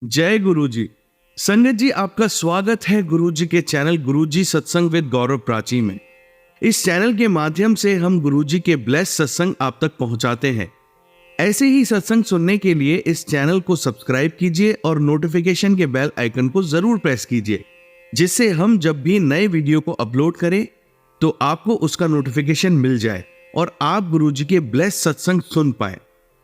जय गुरु जी। संगत जी, आपका स्वागत है गुरु जी के चैनल गुरु जी सत्संग विद गौरव प्राची में। इस चैनल के माध्यम से हम गुरु जी के ब्लेस सत्संग आप तक पहुंचाते हैं। ऐसे ही सत्संग सुनने के लिए इस चैनल को सब्सक्राइब कीजिए और नोटिफिकेशन के बेल आइकन को जरूर प्रेस कीजिए, जिससे हम जब भी नए वीडियो को अपलोड करें तो आपको उसका नोटिफिकेशन मिल जाए और आप गुरु जी के ब्लेस सत्संग सुन पाए।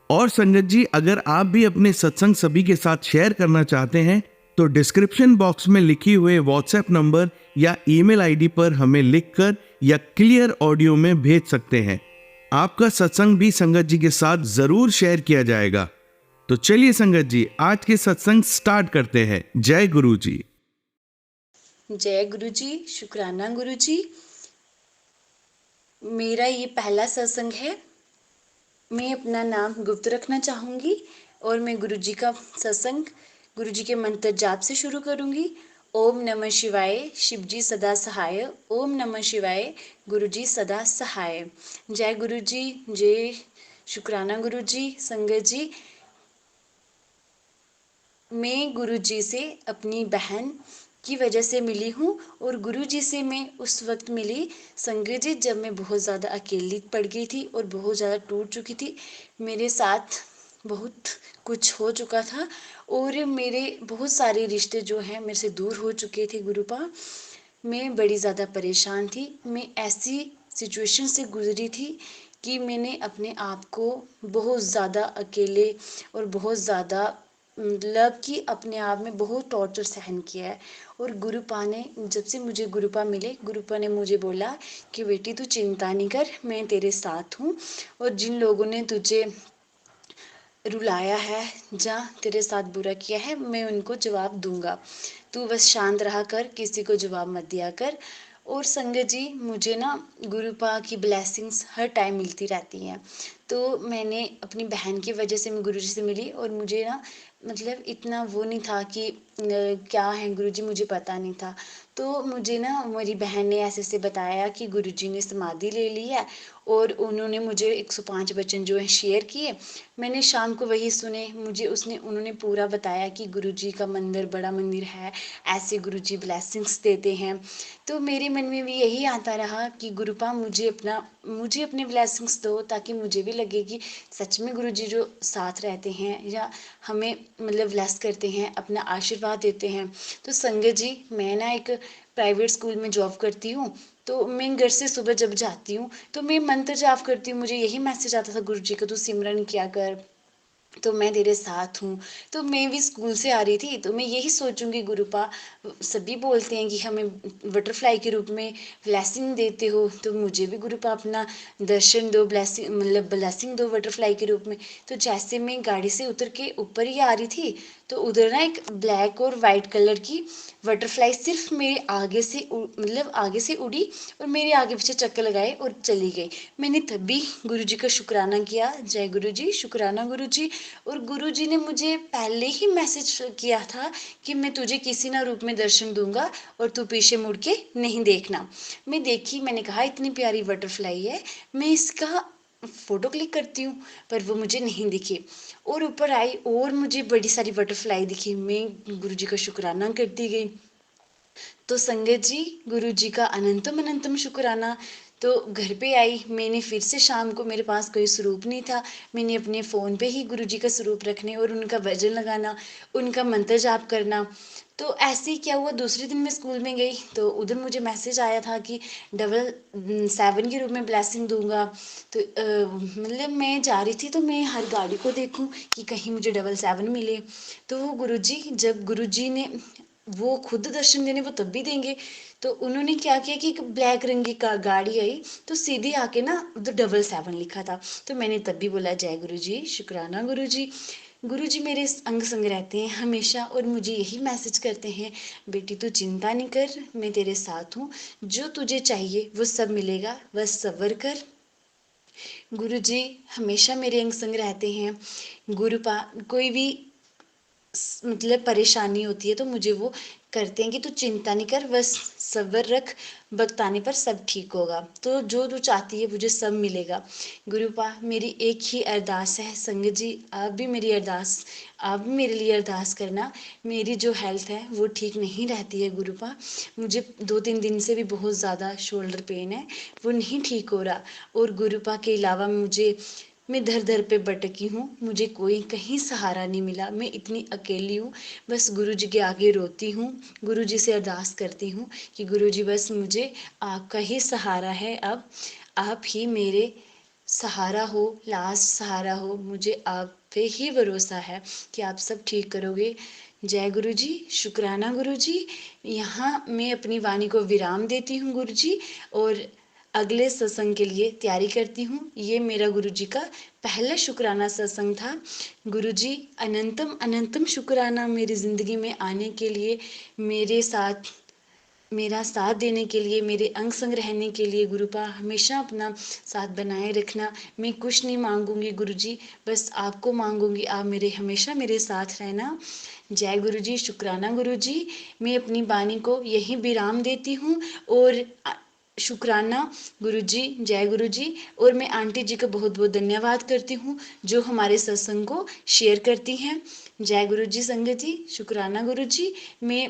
और संगत जी, अगर आप भी अपने सत्संग सभी के साथ शेयर करना चाहते हैं तो डिस्क्रिप्शन बॉक्स में लिखी हुए व्हाट्सएप नंबर या ईमेल आईडी पर हमें लिखकर या क्लियर ऑडियो में भेज सकते हैं। आपका सत्संग भी संगत जी के साथ जरूर शेयर किया जाएगा। तो चलिए संगत जी, आज के सत्संग स्टार्ट करते हैं। जय गुरु जी। जय गुरु जी, शुक्राना गुरु जी। मेरा ये पहला सत्संग है। मैं अपना नाम गुप्त रखना चाहूँगी और मैं गुरु जी का सत्संग गुरु जी के मंत्र जाप से शुरू करूँगी। ओम नमः शिवाय, शिव जी सदा सहाय। ओम नमः शिवाय, गुरु जी सदा सहाय। जय गुरु जी, जय शुक्राना गुरु जी। संगत जी, मैं गुरु जी से अपनी बहन की वजह से मिली हूँ और गुरु जी से मैं उस वक्त मिली संगत जी जब मैं बहुत ज़्यादा अकेली पड़ गई थी और बहुत ज़्यादा टूट चुकी थी। मेरे साथ बहुत कुछ हो चुका था और मेरे बहुत सारे रिश्ते जो हैं मेरे से दूर हो चुके थे गुरुपा। मैं बड़ी ज़्यादा परेशान थी। मैं ऐसी सिचुएशन से गुजरी थी कि मैंने अपने आप को बहुत ज़्यादा अकेले और बहुत ज़्यादा मतलब कि अपने आप में बहुत टॉर्चर सहन किया है। और गुरुपा ने जब से मुझे गुरुपा मिले, गुरुपा ने मुझे बोला कि बेटी तू चिंता नहीं कर, मैं तेरे साथ हूँ और जिन लोगों ने तुझे रुलाया है या तेरे साथ बुरा किया है मैं उनको जवाब दूंगा, तू बस शांत रहा कर, किसी को जवाब मत दिया कर। और संगत जी, मुझे ना गुरुपा की ब्लेसिंग्स हर टाइम मिलती रहती हैं। तो मैंने अपनी बहन की वजह से मैं गुरुजी से मिली और मुझे ना मतलब इतना वो नहीं था कि क्या है गुरुजी, मुझे पता नहीं था। तो मुझे ना मेरी बहन ने ऐसे ऐसे बताया कि गुरुजी ने समाधि ले ली है और उन्होंने मुझे 105 वचन जो है शेयर किए। मैंने शाम को वही सुने। मुझे उन्होंने पूरा बताया कि गुरुजी का मंदिर बड़ा मंदिर है, ऐसे गुरुजी ब्लेसिंग्स देते हैं। तो मेरे मन में भी यही आता रहा कि गुरुपा मुझे अपने ब्लेसिंग्स दो, ताकि मुझे भी लगे कि सच में गुरुजी जो साथ रहते हैं या हमें मतलब ब्लेस करते हैं, अपना आशीर्वाद देते हैं। तो संगत जी, मैं ना एक प्राइवेट स्कूल में जॉब करती हूँ। तो मैं घर से सुबह जब जाती हूँ तो मैं मंत्र जाप करती हूँ। मुझे यही मैसेज आता था गुरु जी का, तू सिमरन किया कर, तो मैं तेरे साथ हूँ। तो मैं भी स्कूल से आ रही थी तो मैं यही सोचूंगी गुरुपा, सभी बोलते हैं कि हमें बटरफ्लाई के रूप में ब्लेसिंग देते हो, तो मुझे भी गुरुपा अपना दर्शन दो, ब्लेसिंग मतलब ब्लेसिंग दो बटरफ्लाई के रूप में। तो जैसे मैं गाड़ी से उतर के ऊपर ही आ रही थी तो उधर ना एक ब्लैक और वाइट कलर की बटरफ्लाई सिर्फ मेरे आगे से मतलब आगे से उड़ी और मेरे आगे पीछे चक्कर लगाए और चली गई। मैंने तभी गुरु जी का शुक्राना किया। जय गुरु जी, शुक्राना गुरु जी। और गुरु जी ने मुझे पहले ही मैसेज किया था कि मैं तुझे किसी ना रूप में दर्शन दूंगा और तू पीछे मुड़ के नहीं देखना। मैं देखी, मैंने कहा इतनी प्यारी बटरफ्लाई है, मैं इसका फोटो क्लिक करती हूँ, पर वो मुझे नहीं दिखी। और ऊपर आई और मुझे बड़ी सारी बटरफ्लाई दिखी। मैं गुरु जी का शुक्राना करती गई। तो संगत जी, गुरु जी का अनंतम अनंतम शुक्राना। तो घर पे आई, मैंने फिर से शाम को, मेरे पास कोई स्वरूप नहीं था, मैंने अपने फ़ोन पे ही गुरु जी का स्वरूप रखने और उनका भजन लगाना, उनका मंत्र जाप करना। तो ऐसे ही क्या हुआ, दूसरे दिन मैं स्कूल में गई तो उधर मुझे मैसेज आया था कि 777 के रूप में ब्लेसिंग दूंगा। तो मतलब मैं जा रही थी तो मैं हर गाड़ी को देखूं कि कहीं मुझे 777 मिले। तो गुरुजी, जब गुरुजी ने वो खुद दर्शन देने वो तब भी देंगे, तो उन्होंने क्या किया कि एक ब्लैक रंग की गाड़ी आई तो सीधी आके ना उधर 777 लिखा था। तो मैंने तब भी बोला जय गुरु जी, शुक्राना गुरु जी। गुरु जी मेरे अंग संग रहते हैं हमेशा और मुझे यही मैसेज करते हैं, बेटी तू चिंता नहीं कर, मैं तेरे साथ हूँ, जो तुझे चाहिए वो सब मिलेगा, बस सब्र कर। गुरु जी हमेशा मेरे अंग संग रहते हैं। गुरु पा कोई भी मतलब परेशानी होती है तो मुझे वो करते हैं कि तू चिंता नहीं कर, बस सब्र रख, वक्त आने पर सब ठीक होगा, तो जो तू चाहती है मुझे सब मिलेगा। गुरुपा मेरी एक ही अरदास है, संगत जी आप भी मेरी अरदास, आप भी मेरे लिए अरदास करना। मेरी जो हेल्थ है वो ठीक नहीं रहती है गुरुपा, मुझे 2-3 दिन से भी बहुत ज़्यादा शोल्डर पेन है, वो नहीं ठीक हो रहा। और गुरुपा के अलावा मैं दर दर पे भटकी हूँ, मुझे कोई कहीं सहारा नहीं मिला, मैं इतनी अकेली हूँ, बस गुरु जी के आगे रोती हूँ, गुरु जी से अरदास करती हूँ कि गुरु जी बस मुझे आपका ही सहारा है, अब आप ही मेरे सहारा हो, लास्ट सहारा हो, मुझे आप पे ही भरोसा है कि आप सब ठीक करोगे। जय गुरु जी, शुक्राना गुरु जी। यहाँ मैं अपनी वाणी को विराम देती हूँ गुरु जी, और अगले सत्संग के लिए तैयारी करती हूँ। ये मेरा गुरु जी का पहला शुक्राना सत्संग था। गुरु जी अनंतम अनंतम शुक्राना मेरी ज़िंदगी में आने के लिए, मेरे साथ मेरा साथ देने के लिए, मेरे अंग संग रहने के लिए। गुरुपा हमेशा अपना साथ बनाए रखना, मैं कुछ नहीं मांगूंगी गुरु जी, बस आपको मांगूंगी, आप मेरे हमेशा मेरे साथ रहना। जय गुरु जी, शुक्राना गुरु जी। मैं अपनी वाणी को यहीं विराम देती हूँ, और शुक्राना गुरु जी, जय गुरु जी। और मैं आंटी जी का बहुत बहुत धन्यवाद करती हूँ जो हमारे सत्संग को शेयर करती हैं। जय गुरु जी संगत जी, शुक्राना गुरु जी। मैं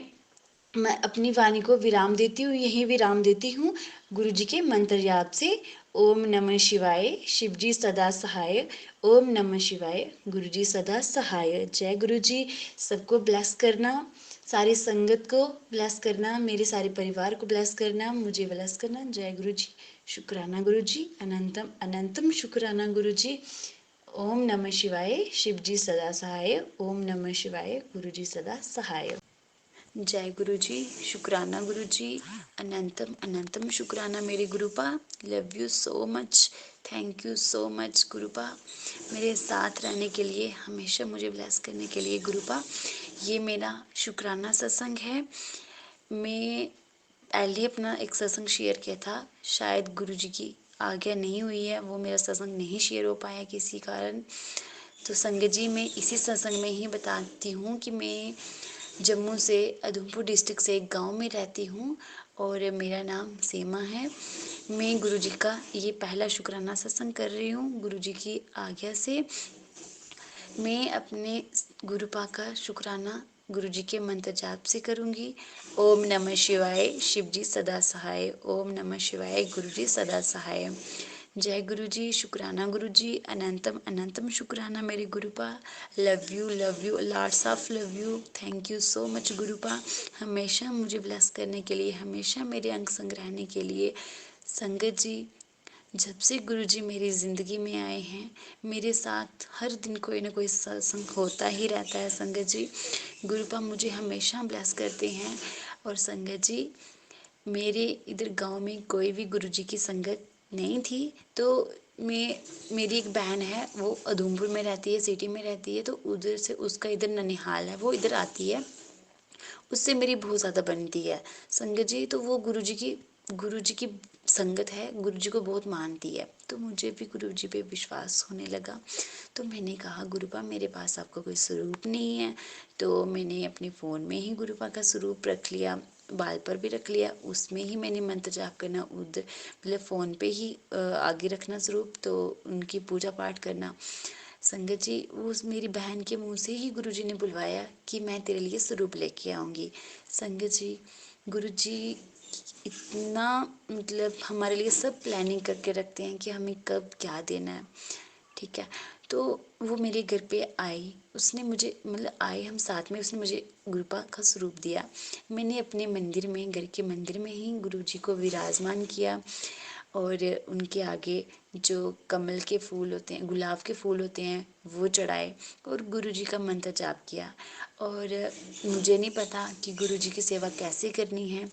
अपनी वाणी को विराम देती हूँ, यहीं विराम देती हूँ गुरु जी के मंत्र याद से। ओम नमः शिवाय, शिव जी सदा सहाय। ओम नमः शिवाय, गुरु जी सदा सहाय। जय गुरु जी, सबको ब्लेस करना, सारी संगत को ब्लेस करना, मेरे सारे परिवार को ब्लेस करना, मुझे ब्लेस करना। जय गुरु जी, शुक्राना गुरु जी, अनंतम अनंतम शुक्राना गुरु जी। ओम नमः शिवाय, शिव जी सदा सहाय। ओम नमः शिवाय, गुरु जी सदा सहाय। जय गुरु जी, शुक्राना गुरु जी, अनंतम अनंतम शुक्राना मेरे गुरुपा। Love you so much, thank you so much गुरुपा, मेरे साथ रहने के लिए, हमेशा मुझे ब्लेस करने के लिए गुरुपा। ये मेरा शुक्राना सत्संग है। मैं पहले अपना एक सत्संग शेयर किया था, शायद गुरु जी की आज्ञा नहीं हुई है, वो मेरा सत्संग नहीं शेयर हो पाया किसी कारण। तो संगत जी मैं इसी सत्संग में ही बताती हूँ कि मैं जम्मू से, उधमपुर डिस्ट्रिक्ट से एक गांव में रहती हूँ, और मेरा नाम सीमा है। मैं गुरु जी का ये पहला शुक्राना सत्संग कर रही हूँ गुरु जी की आज्ञा से। मैं अपने गुरुपा का शुक्राना गुरु जी के मंत्र जाप से करूँगी। ओम नमः शिवाय, शिव जी सदा सहाय। ओम नमः शिवाय, गुरु जी सदा सहाय। जय गुरु जी, शुक्राना गुरु जी, अनंतम अनंतम शुक्राना मेरे गुरुपा। Love you lots of love you, thank you so much गुरुपा, हमेशा मुझे ब्लेस करने के लिए, हमेशा मेरे अंग संग रहने के लिए। संगत जी जब से गुरु जी मेरी ज़िंदगी में आए हैं, मेरे साथ हर दिन कोई ना कोई सत्संग होता ही रहता है। संगत जी गुरुपा मुझे हमेशा ब्लेस करते हैं। और संगत जी मेरे इधर गांव में कोई भी गुरु जी की संगत नहीं थी, तो मेरी एक बहन है, वो उधमपुर में रहती है, सिटी में रहती है, तो उधर से उसका इधर ननिहाल है, वो इधर आती है, उससे मेरी बहुत ज़्यादा बनती है संगत जी। तो वो गुरु जी की संगत है, गुरु जी को बहुत मानती है, तो मुझे भी गुरु जी पे विश्वास होने लगा। तो मैंने कहा गुरुपा मेरे पास आपका कोई स्वरूप नहीं है, तो मैंने अपने फ़ोन में ही गुरुपा का स्वरूप रख लिया, बाल पर भी रख लिया, उसमें ही मैंने मंत्र जाप करना, उधर मतलब फ़ोन पे ही आगे रखना स्वरूप, तो उनकी पूजा पाठ करना। संगत जी उस मेरी बहन के मुंह से ही गुरुजी ने बुलवाया कि मैं तेरे लिए स्वरूप लेके आऊँगी। संगत जी गुरुजी इतना मतलब हमारे लिए सब प्लानिंग करके रखते हैं कि हमें कब क्या देना है, ठीक है। तो वो मेरे घर पे आई, उसने मुझे मतलब आए हम साथ में, उसने मुझे गुरुपा का स्वरूप दिया। मैंने अपने मंदिर में, घर के मंदिर में ही गुरुजी को विराजमान किया, और उनके आगे जो कमल के फूल होते हैं, गुलाब के फूल होते हैं, वो चढ़ाए, और गुरुजी का मंत्र जाप किया। और मुझे नहीं पता कि गुरुजी की सेवा कैसे करनी है,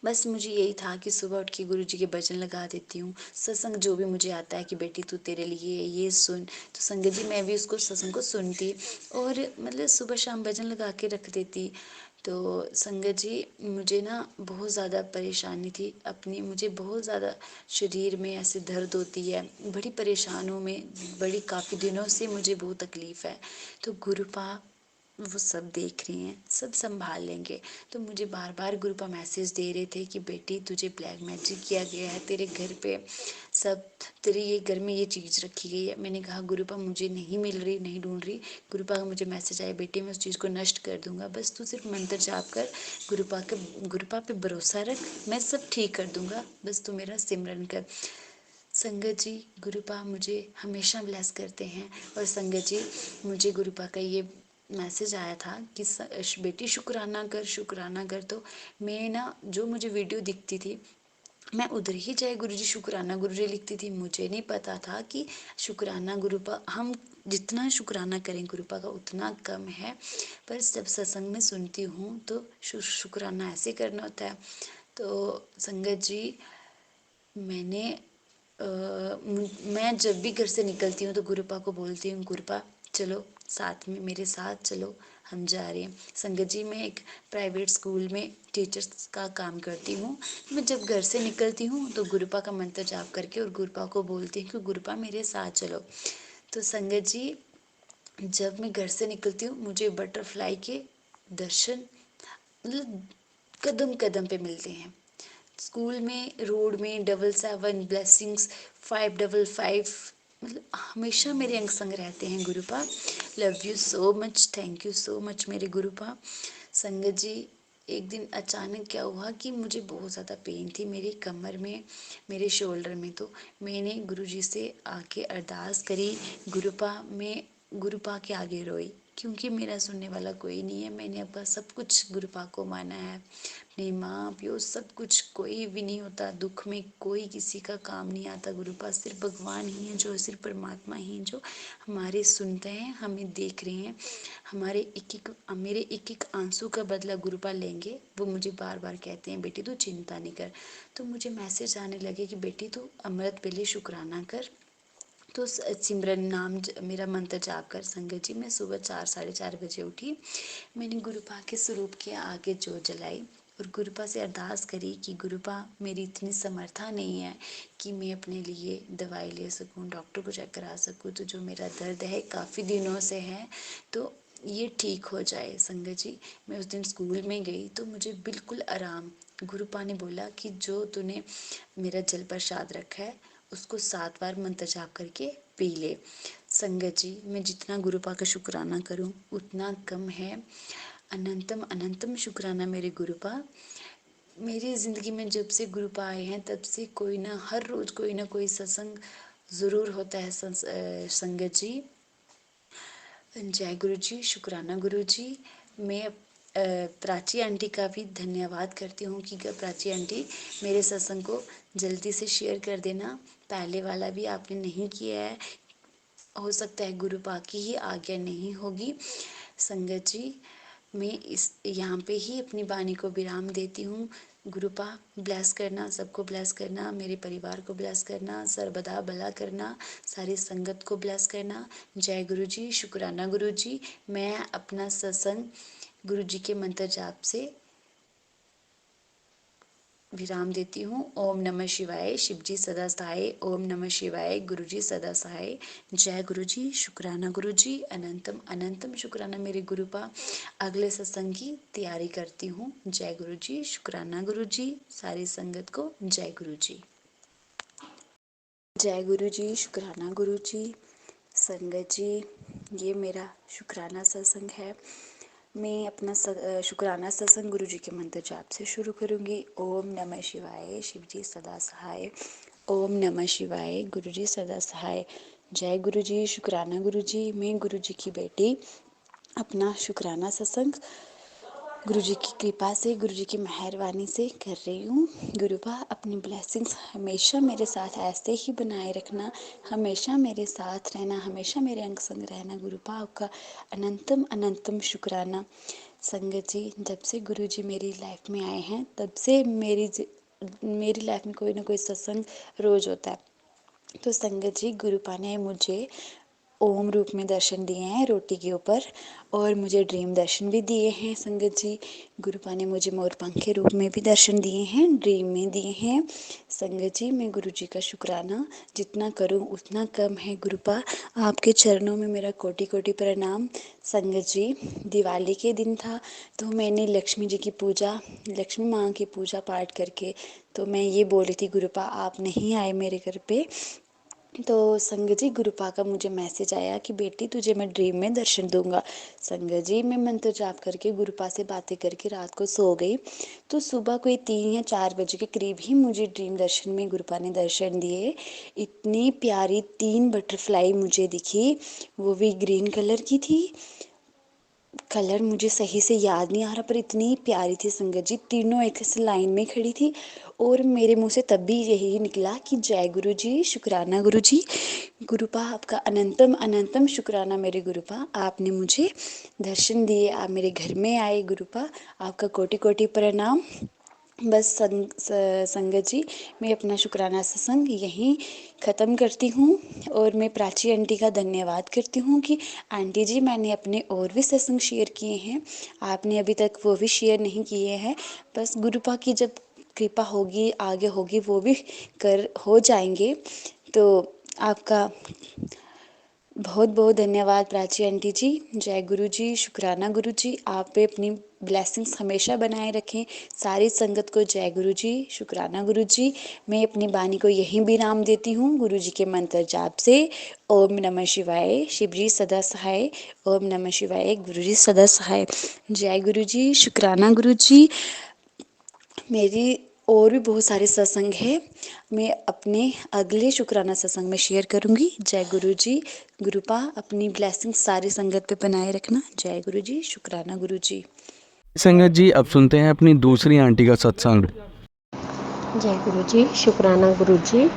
बस मुझे यही था कि सुबह उठ के गुरु जी के भजन लगा देती हूँ, सत्संग जो भी मुझे आता है कि बेटी तू तेरे लिए ये सुन, तो संगत जी मैं भी उसको सत्संग को सुनती, और मतलब सुबह शाम भजन लगा के रख देती। तो संगत जी मुझे ना बहुत ज़्यादा परेशानी थी अपनी, मुझे बहुत ज़्यादा शरीर में ऐसे दर्द होती है, बड़ी परेशान हूँ मैं, बड़ी काफ़ी दिनों से मुझे बहुत तकलीफ़ है। तो गुरुपा वो सब देख रहे हैं, सब संभाल लेंगे। तो मुझे बार बार गुरुपा मैसेज दे रहे थे कि बेटी तुझे ब्लैक मैजिक किया गया है, तेरे घर पे सब, तेरे ये घर में ये चीज़ रखी गई है। मैंने कहा गुरुपा मुझे नहीं मिल रही, नहीं ढूंढ रही। गुरुपा का मुझे मैसेज आया, बेटी मैं उस चीज़ को नष्ट कर दूंगा, बस तू सिर्फ मंत्र जाप कर, गुरुपा पे भरोसा रख, मैं सब ठीक कर दूंगा, बस तू मेरा सिमरन कर। संगत जी, गुरुपा मुझे हमेशा ब्लेस करते हैं। और संगत जी, मुझे गुरुपा का ये मैसेज आया था कि बेटी शुक्राना कर, शुक्राना कर। तो मैं ना, जो मुझे वीडियो दिखती थी मैं उधर ही जय गुरुजी शुक्राना गुरुजी लिखती थी। मुझे नहीं पता था कि शुक्राना गुरुपा, हम जितना शुक्राना करें गुरुपा का उतना कम है। पर जब सत्संग में सुनती हूँ तो शुक्राना ऐसे करना होता है। तो संगत जी, मैंने मैं जब भी घर से निकलती हूँ तो गुरुपा को बोलती हूँ, गुरुपा चलो साथ में, मेरे साथ चलो, हम जा रहे हैं। संगत जी, मैं एक प्राइवेट स्कूल में टीचर्स का काम करती हूँ। मैं जब घर से निकलती हूँ तो गुरुपा का मंत्र जाप करके और गुरुपा को बोलती हूँ कि गुरुपा मेरे साथ चलो। तो संगत जी, जब मैं घर से निकलती हूँ मुझे बटरफ्लाई के दर्शन मतलब कदम कदम पे मिलते हैं। स्कूल में, रोड में 777 ब्लेसिंग्स, 555, मतलब हमेशा मेरे अंग संग रहते हैं गुरुपा। Love you so much, thank you so much मेरे गुरुपा। संगत जी, एक दिन अचानक क्या हुआ कि मुझे बहुत ज़्यादा पेन थी मेरी कमर में, मेरे शोल्डर में। तो मैंने गुरुजी से आके अरदास करी, गुरुपा के आगे रोई, क्योंकि मेरा सुनने वाला कोई नहीं है। मैंने अपना सब कुछ गुरुपा को माना है, अपनी माँ प्यो सब कुछ, कोई भी नहीं होता दुख में, कोई किसी का काम नहीं आता। गुरुपा सिर्फ भगवान ही है, जो सिर्फ परमात्मा ही है, जो हमारे सुनते हैं, हमें देख रहे हैं, मेरे एक एक आंसू का बदला गुरुपा लेंगे। वो मुझे बार बार कहते हैं, बेटी तू चिंता नहीं कर। तो मुझे मैसेज आने लगे कि बेटी तू अमृत वेले शुक्राना कर, तो सिमरन नाम मेरा मंत्र जाप कर। संगत जी, मैं सुबह 4 साढ़े 4 बजे उठी। मैंने गुरुपा के स्वरूप के आगे जोत जलाई और गुरुपा से अरदास करी कि गुरुपा मेरी इतनी समर्था नहीं है कि मैं अपने लिए दवाई ले सकूं, डॉक्टर को चेक करा सकूं। तो जो मेरा दर्द है काफ़ी दिनों से है, तो ये ठीक हो जाए। संगत जी, मैं उस दिन स्कूल में गई तो मुझे बिल्कुल आराम। गुरुपा ने बोला कि जो तूने मेरा जल प्रसाद रखा है उसको 7 बार मंत्र जाप करके पी ले। संगत जी, मैं जितना गुरुपा का शुक्राना करूं उतना कम है। अनंतम अनंतम शुक्राना मेरे गुरुपा। मेरी ज़िंदगी में जब से गुरुपा आए हैं तब से कोई ना, हर रोज़ कोई ना कोई सत्संग ज़रूर होता है। संगत जी, जय गुरु जी, शुक्राना गुरु जी। मैं प्राची आंटी का भी धन्यवाद करती हूँ कि प्राची आंटी मेरे सत्संग को जल्दी से शेयर कर देना। पहले वाला भी आपने नहीं किया है, हो सकता है गुरुपा की ही आज्ञा नहीं होगी। संगत जी, मैं इस यहाँ पे ही अपनी वाणी को विराम देती हूँ। गुरुपा ब्लेस करना, सबको ब्लेस करना, मेरे परिवार को ब्लेस करना, सर्वदा भला करना, सारी संगत को ब्लेस करना। जय गुरु जी, शुक्राना गुरु जी। मैं अपना सत्संग गुरु जी के मंत्र जाप से विराम देती हूँ। ओम नमः शिवाय, शिव जी सदा सहाय। ओम नमः शिवाय, गुरु जी सदा सहाय। जय गुरु जी, शुक्राना गुरु जी। अनंतम अनंतम शुक्राना मेरे गुरुपा। अगले सत्संग की तैयारी करती हूँ। जय गुरु जी, शुक्राना गुरु जी। सारी संगत को जय गुरु जी। जय गुरु जी, शुक्राना गुरु जी। संगत जी, ये मेरा शुक्राना सत्संग है। मैं अपना शुक्राना सत्संग गुरु जी के मंत्र जाप से शुरू करूंगी। ओम नमः शिवाय, शिव जी सदा सहाय। ओम नमः शिवाय, गुरु जी सदा सहाय। जय गुरु जी, शुक्राना गुरु जी। मैं गुरु जी की बेटी अपना शुक्राना सत्संग गुरु जी की कृपा से, गुरु जी की मेहरबानी से कर रही हूँ। गुरुपा अपनी ब्लेसिंग्स हमेशा मेरे साथ ऐसे ही बनाए रखना, हमेशा मेरे साथ रहना, हमेशा मेरे अंग संग रहना। गुरुपा आपका अनंतम अनंतम शुक्राना। संगत जी, जब से गुरु जी मेरी लाइफ में आए हैं तब से मेरी लाइफ में कोई ना कोई सत्संग रोज होता है। तो संगत जी, गुरुपा ने मुझे ओम रूप में दर्शन दिए हैं रोटी के ऊपर, और मुझे ड्रीम दर्शन भी दिए हैं संगत जी। गुरुपा ने मुझे मोरपंख के रूप में भी दर्शन दिए हैं, ड्रीम में दिए हैं। संगत जी, मैं गुरु जी का शुक्राना जितना करूं उतना कम है। गुरुपा, आपके चरणों में मेरा कोटि कोटि प्रणाम। संगत जी, दिवाली के दिन था तो मैंने लक्ष्मी जी की पूजा, लक्ष्मी माँ की पूजा पाठ करके तो मैं ये बोली थी गुरुपा आप नहीं आए मेरे घर पे। तो संगत जी, गुरुपा का मुझे मैसेज आया कि बेटी तुझे मैं ड्रीम में दर्शन दूंगा। संगत जी, मैं मंत्र जाप करके गुरुपा से बातें करके रात को सो गई। तो सुबह कोई 3 या 4 बजे के करीब ही मुझे ड्रीम दर्शन में गुरुपा ने दर्शन दिए। इतनी प्यारी 3 बटरफ्लाई मुझे दिखी, वो भी ग्रीन कलर की थी। कलर मुझे सही से याद नहीं आ रहा, पर इतनी प्यारी थी संगत जी, तीनों एक ऐसे लाइन में खड़ी थी। और मेरे मुंह से तब भी यही निकला कि जय गुरु जी, शुक्राना गुरु जी। गुरुपा, आपका अनंतम अनंतम शुक्राना मेरे गुरुपा, आपने मुझे दर्शन दिए, आप मेरे घर में आए गुरुपा, आपका कोटि कोटि प्रणाम। बस संगत जी, मैं अपना शुक्राना सत्संग यहीं ख़त्म करती हूँ। और मैं प्राची आंटी का धन्यवाद करती हूँ कि आंटी जी मैंने अपने और भी सत्संग शेयर किए हैं, आपने अभी तक वो भी शेयर नहीं किए हैं। बस गुरुपा की जब कृपा होगी आगे होगी वो भी कर हो जाएंगे। तो आपका बहुत बहुत धन्यवाद प्राची आंटी जी। जय गुरु जी, शुक्राना गुरु जी, आप पे अपनी ब्लेसिंग्स हमेशा बनाए रखें। सारी संगत को जय गुरु जी, शुक्राना गुरु जी। मैं अपनी वाणी को यहीं विराम देती हूँ गुरु जी के मंत्र जाप से। ओम नमः शिवाय, शिव जी सदा सहाय। ओम नमः शिवाय, गुरु जी सदा सहाय। जय गुरु जी, शुक्राना गुरु जी। मेरी और भी बहुत सारे सत्संग है, मैं अपने अगले शुक्राना सत्संग में शेयर करूंगी। जय गुरु जी। गुरुपा, अपनी ब्लेसिंग सारी संगत पे बनाए रखना। जय गुरु जी, शुक्राना गुरु जी। संगत जी, अब सुनते हैं अपनी दूसरी आंटी का सत्संग। जय गुरु जी, शुक्राना गुरु जी,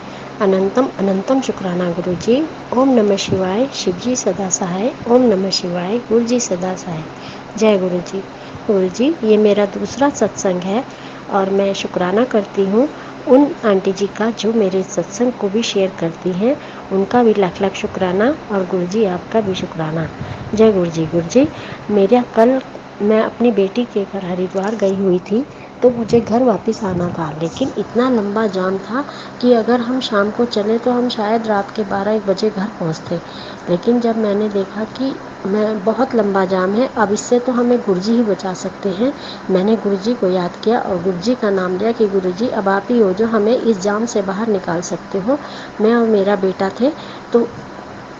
अनंतम अनंतम शुक्राना गुरु जी। ओम नमः शिवाय, शिव जी सदा सहाय। ओम नमः शिवाय, गुरु जी सदा सहाय। जय गुरु जी। गुरु जी, ये मेरा दूसरा सत्संग है और मैं शुक्राना करती हूँ उन आंटी जी का जो मेरे सत्संग को भी शेयर करती हैं, उनका भी लाख लाख शुक्राना, और गुरु जी आपका भी शुक्राना। जय गुरु जी। गुरु जी, मेरा कल मैं अपनी बेटी के घर हरिद्वार गई हुई थी, तो मुझे घर वापस आना था, लेकिन इतना लंबा जाम था कि अगर हम शाम को चले तो हम शायद रात के 12-1 बजे घर पहुंचते। लेकिन जब मैंने देखा कि मैं बहुत लंबा जाम है, अब इससे तो हमें गुरुजी ही बचा सकते हैं, मैंने गुरुजी को याद किया और गुरुजी का नाम लिया कि गुरुजी अब आप ही हो जो हमें इस जाम से बाहर निकाल सकते हो। मैं और मेरा बेटा थे, तो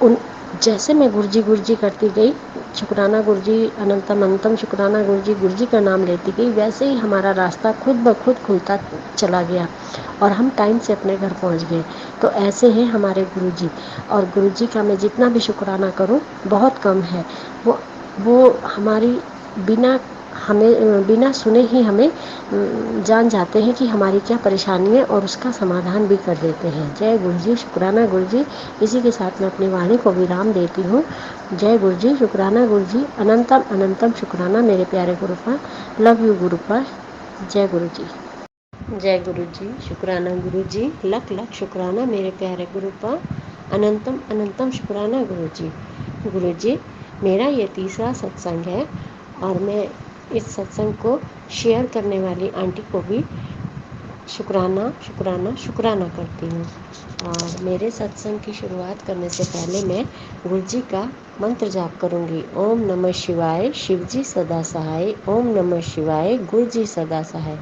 उन जैसे मैं गुरुजी करती गई, शुक्राना गुरुजी, अनंतम अनंतम शुक्राना गुरुजी का नाम लेती गई, वैसे ही हमारा रास्ता खुद ब खुद खुलता चला गया और हम टाइम से अपने घर पहुंच गए। तो ऐसे हैं हमारे गुरुजी, और गुरुजी का मैं जितना भी शुक्राना करूं बहुत कम है। वो हमारी बिना बिना सुने ही हमें जान जाते हैं कि हमारी क्या परेशानी है और उसका समाधान भी कर देते हैं। जय गुरुजी, शुक्राना गुरुजी। इसी के साथ मैं अपनी वाणी को विराम देती हूँ। जय गुरुजी, शुक्राना गुरुजी, अनंतम अनंतम शुक्राना मेरे प्यारे गुरुपा। Love you गुरुपा। जय गुरुजी। जय गुरुजी, शुक्राना गुरुजी, लख लख शुक्राना मेरे प्यारे गुरुपा। अनंतम अनंतम शुक्राना गुरुजी। गुरुजी, मेरा ये तीसरा सत्संग है और मैं इस सत्संग को शेयर करने वाली आंटी को भी शुक्राना शुक्राना शुक्राना करती हूँ। और मेरे सत्संग की शुरुआत करने से पहले मैं गुरुजी का मंत्र जाप करूँगी। ओम नमः शिवाय, शिव जी सदा सहाय। ओम नमः शिवाय, गुरुजी सदा सहाय।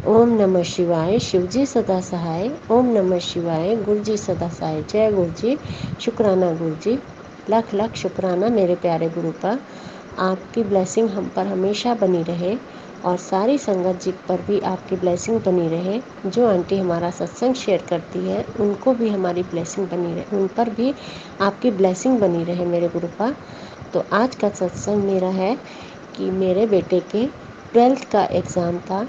ओम नमः शिवाय, शिव जी सदा सहाय। ओम नमः शिवाय, गुरुजी सदा सहाय। जय गुरुजी, शुक्राना गुरुजी, लाख लाख शुक्राना मेरे प्यारे गुरुपा। आपकी ब्लेसिंग हम पर हमेशा बनी रहे और सारी संगत जी पर भी आपकी ब्लेसिंग बनी रहे। जो आंटी हमारा सत्संग शेयर करती है उनको भी हमारी ब्लेसिंग बनी रहे, उन पर भी आपकी ब्लेसिंग बनी रहे मेरे गुरुपा। तो आज का सत्संग मेरा है कि मेरे बेटे के 12th का एग्ज़ाम था,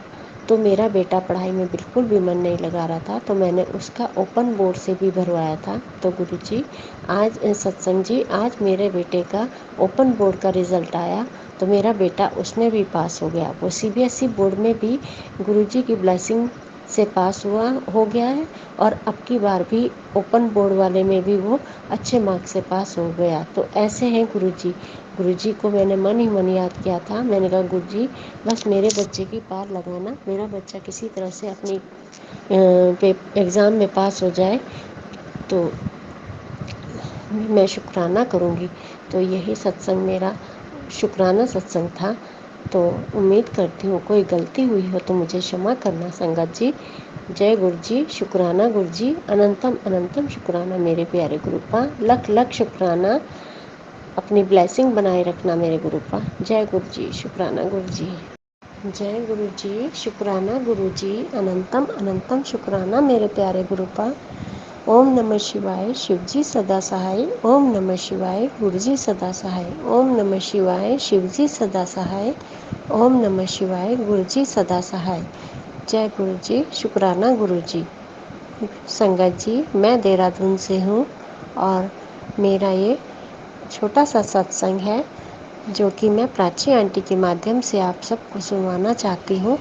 तो मेरा बेटा पढ़ाई में बिल्कुल भी मन नहीं लगा रहा था, तो मैंने उसका ओपन बोर्ड से भी भरवाया था। तो गुरुजी, आज सत्संग जी, आज मेरे बेटे का ओपन बोर्ड का रिज़ल्ट आया, तो मेरा बेटा उसमें भी पास हो गया। वो CBSE बोर्ड में भी गुरुजी की ब्लेसिंग से पास हो गया है और अब की बार भी ओपन बोर्ड वाले में भी वो अच्छे मार्क्स से पास हो गया। तो ऐसे हैं गुरुजी। गुरुजी को मैंने मन ही मन याद किया था। मैंने कहा गुरुजी बस मेरे बच्चे की पार लगाना, मेरा बच्चा किसी तरह से अपनी एग्ज़ाम में पास हो जाए तो मैं शुक्राना करूँगी। तो यही सत्संग मेरा शुक्राना सत्संग था। तो उम्मीद करती हूँ कोई गलती हुई हो तो मुझे क्षमा करना संगत जी। जय गुरु जी, शुक्राना गुरु जी, अनंतम अनंतम शुक्राना मेरे प्यारे गुरुपा, लख लख शुक्राना, अपनी ब्लेसिंग बनाए रखना मेरे गुरुपा। जय गुरु जी, शुक्राना गुरु जी। जय गुरु जी, शुक्राना गुरु जी, अनंतम अनंतम शुक्राना मेरे प्यारे गुरुपा। ओम नमः शिवाय, शिव जी सदा सहाय। ओम नमः शिवाय, गुरु जी सदा सहाय। ओम नमः शिवाय, शिव जी सदा सहाय। ओम नमः शिवाय, गुरु जी सदा सहाय। जय गुरु जी, शुक्राना गुरु जी। संगत जी, मैं देहरादून से हूँ और मेरा ये छोटा सा सत्संग है जो कि मैं प्राची आंटी के माध्यम से आप सबको सुनवाना चाहती हूँ।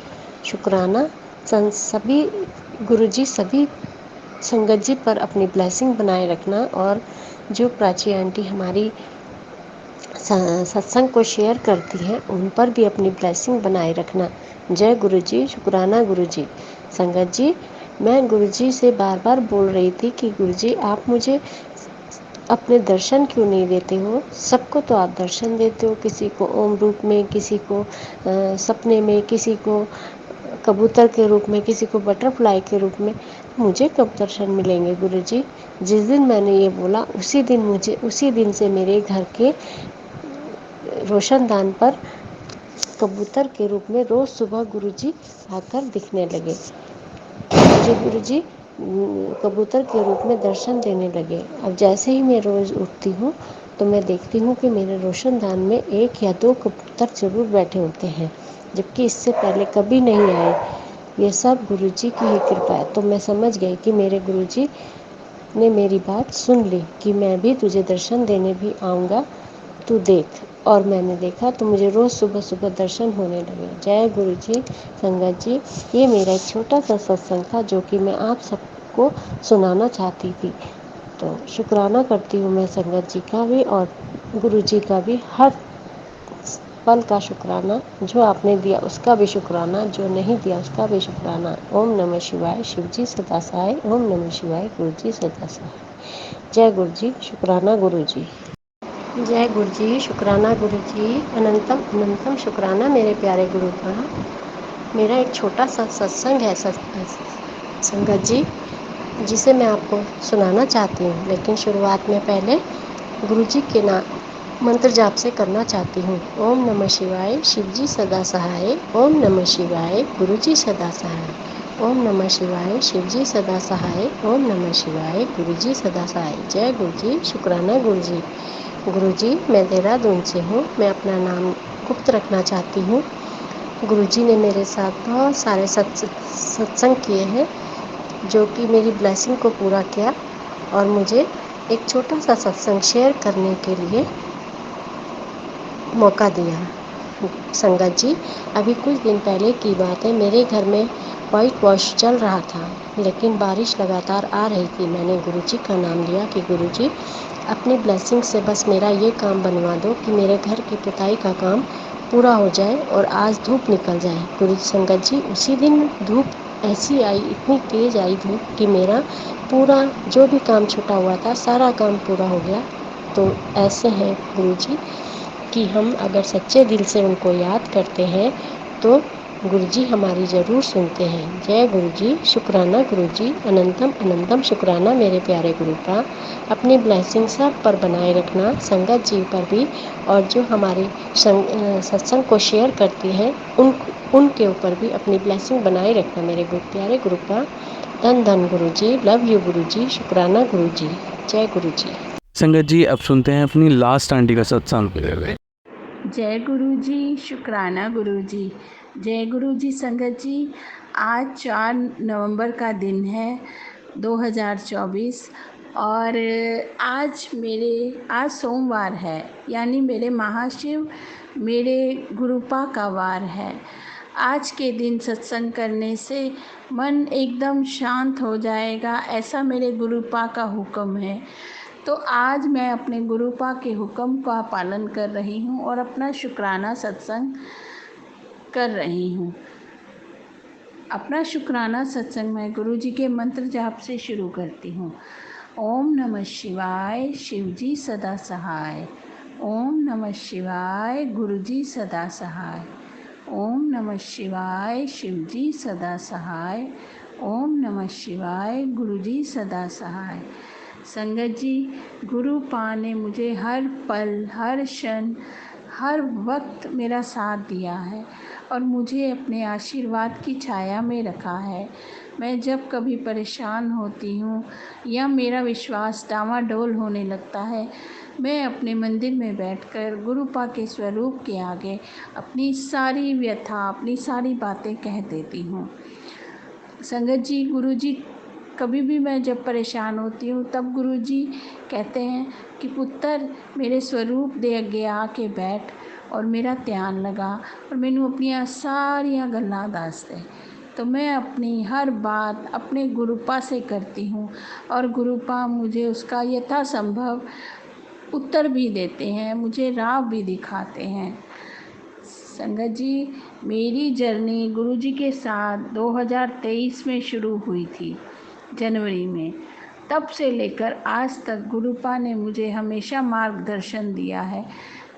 शुक्राना सभी गुरुजी सभी संगत जी पर अपनी ब्लेसिंग बनाए रखना और जो प्राची आंटी हमारी सत्संग को शेयर करती हैं उन पर भी अपनी ब्लेसिंग बनाए रखना। जय गुरु जी, शुक्राना गुरु जी। संगत जी, मैं गुरु जी से बार बार बोल रही थी कि गुरु जी आप मुझे अपने दर्शन क्यों नहीं देते हो। सबको तो आप दर्शन देते हो, किसी को ओम रूप में, किसी को सपने में, किसी को कबूतर के रूप में, किसी को बटरफ्लाई के रूप में। मुझे कब दर्शन मिलेंगे गुरुजी। जिस दिन मैंने ये बोला उसी दिन से मेरे घर के रोशनदान पर कबूतर के रूप में रोज़ सुबह गुरुजी आकर दिखने लगे। मुझे गुरुजी कबूतर के रूप में दर्शन देने लगे। अब जैसे ही मैं रोज़ उठती हूँ तो मैं देखती हूँ कि मेरे रोशनदान में 1 या 2 कबूतर ज़रूर बैठे होते हैं, जबकि इससे पहले कभी नहीं आए। ये सब गुरुजी की ही कृपा है। तो मैं समझ गई कि मेरे गुरुजी ने मेरी बात सुन ली कि मैं भी तुझे दर्शन देने भी आऊँगा, तू देख। और मैंने देखा तो मुझे रोज़ सुबह सुबह दर्शन होने लगे। जय गुरु जी। संगत जी, ये मेरा एक छोटा सा सत्संग था जो कि मैं आप सबको सुनाना चाहती थी। तो शुक्राना करती हूँ मैं संगत जी का भी और गुरु जी का भी। हर पल का शुक्राना, जो आपने दिया उसका भी शुक्राना, जो नहीं दिया उसका भी शुक्राना। ओम नमः शिवाय, शिव जी सदा सहाय। ओम नमः शिवाय, गुरु जी सदा सहाय। जय गुरु जी, शुक्राना गुरु जी। जय गुरु जी, शुक्राना गुरु जी, अनंतम अनंतम शुक्राना मेरे प्यारे गुरु का। मेरा एक छोटा सा सत्संग है संगत जी, जिसे मैं आपको सुनाना चाहती हूँ। लेकिन शुरुआत में पहले गुरु जी के नाम मंत्र जाप से करना चाहती हूँ। ओम नमः शिवाय, शिव जी सदा सहाय। ओम नमः शिवाय, गुरु जी सदा सहाय। ओम नमः शिवाय, शिव जी सदा सहाय। ओम नमः शिवाय, गुरु जी सदा सहाय। जय गुरु जी, शुक्राना गुरु जी। गुरु जी, मैं देहरादून से हूँ। मैं अपना नाम गुप्त रखना चाहती हूँ। गुरु जी ने मेरे साथ बहुत सारे सत्संग किए हैं जो कि मेरी ब्लेसिंग को पूरा किया और मुझे एक छोटा सा सत्संग शेयर करने के लिए मौका दिया। संगत जी, अभी कुछ दिन पहले की बात है, मेरे घर में वाइट वॉश चल रहा था, लेकिन बारिश लगातार आ रही थी। मैंने गुरुजी का नाम लिया कि गुरुजी अपनी ब्लेसिंग से बस मेरा ये काम बनवा दो कि मेरे घर की पुताई का काम पूरा हो जाए और आज धूप निकल जाए। गुरु संगत जी, उसी दिन धूप ऐसी आई, इतनी तेज़ आई धूप कि मेरा पूरा जो भी काम छूटा हुआ था सारा काम पूरा हो गया। तो ऐसे हैं गुरुजी कि हम अगर सच्चे दिल से उनको याद करते हैं तो गुरुजी हमारी ज़रूर सुनते हैं। जय गुरुजी, शुक्राना गुरुजी, अनंतम अनंतम शुक्राना मेरे प्यारे गुरु का। अपनी ब्लेसिंग सब पर बनाए रखना, संगत जी पर भी, और जो हमारे सत्संग को शेयर करती हैं उनके ऊपर भी अपनी ब्लेसिंग बनाए रखना मेरे प्यारे गुरु का। धन धन गुरुजी, लव यू गुरुजी, शुक्राना गुरुजी। जय गुरुजी। संगत जी, अब सुनते हैं अपनी लास्ट आंटी का सत्संग। जय गुरु जी, शुक्राना गुरु जी। जय गुरु जी। संगत जी, आज 4 नवंबर का दिन है 2024 और आज सोमवार है, यानी मेरे महाशिव मेरे गुरुपा का वार है। आज के दिन सत्संग करने से मन एकदम शांत हो जाएगा, ऐसा मेरे गुरुपा का हुक्म है। तो आज मैं अपने गुरुपा के हुक्म का पालन कर रही हूँ और अपना शुक्राना सत्संग कर रही हूँ। अपना शुक्राना सत्संग मैं गुरु जी के मंत्र जाप से शुरू करती हूँ। ओम नमः शिवाय, शिवजी सदा सहाय। ओम नमः शिवाय, गुरुजी सदा सहाय। ओम नमः शिवाय, शिवजी सदा सहाय। ओम नमः शिवाय, गुरुजी सदा सहाय। संगत जी, गुरु पा ने मुझे हर पल, हर क्षण, हर वक्त मेरा साथ दिया है और मुझे अपने आशीर्वाद की छाया में रखा है। मैं जब कभी परेशान होती हूँ या मेरा विश्वास डामाडोल होने लगता है, मैं अपने मंदिर में बैठकर गुरुपा के स्वरूप के आगे अपनी सारी व्यथा, अपनी सारी बातें कह देती हूँ। संगत जी, गुरु जी कभी भी मैं जब परेशान होती हूँ तब गुरु जी कहते हैं कि पुत्र मेरे स्वरूप दे अगे आके बैठ और मेरा ध्यान लगा और मैनू अपनियां सारियां गल्लां दस दे। तो मैं अपनी हर बात अपने गुरुपा से करती हूँ और गुरुपा मुझे उसका यथासंभव उत्तर भी देते हैं, मुझे राह भी दिखाते हैं। संगत जी, मेरी जर्नी गुरु जी के साथ 2023 में शुरू हुई थी, जनवरी में। तब से लेकर आज तक गुरुपा ने मुझे हमेशा मार्गदर्शन दिया है।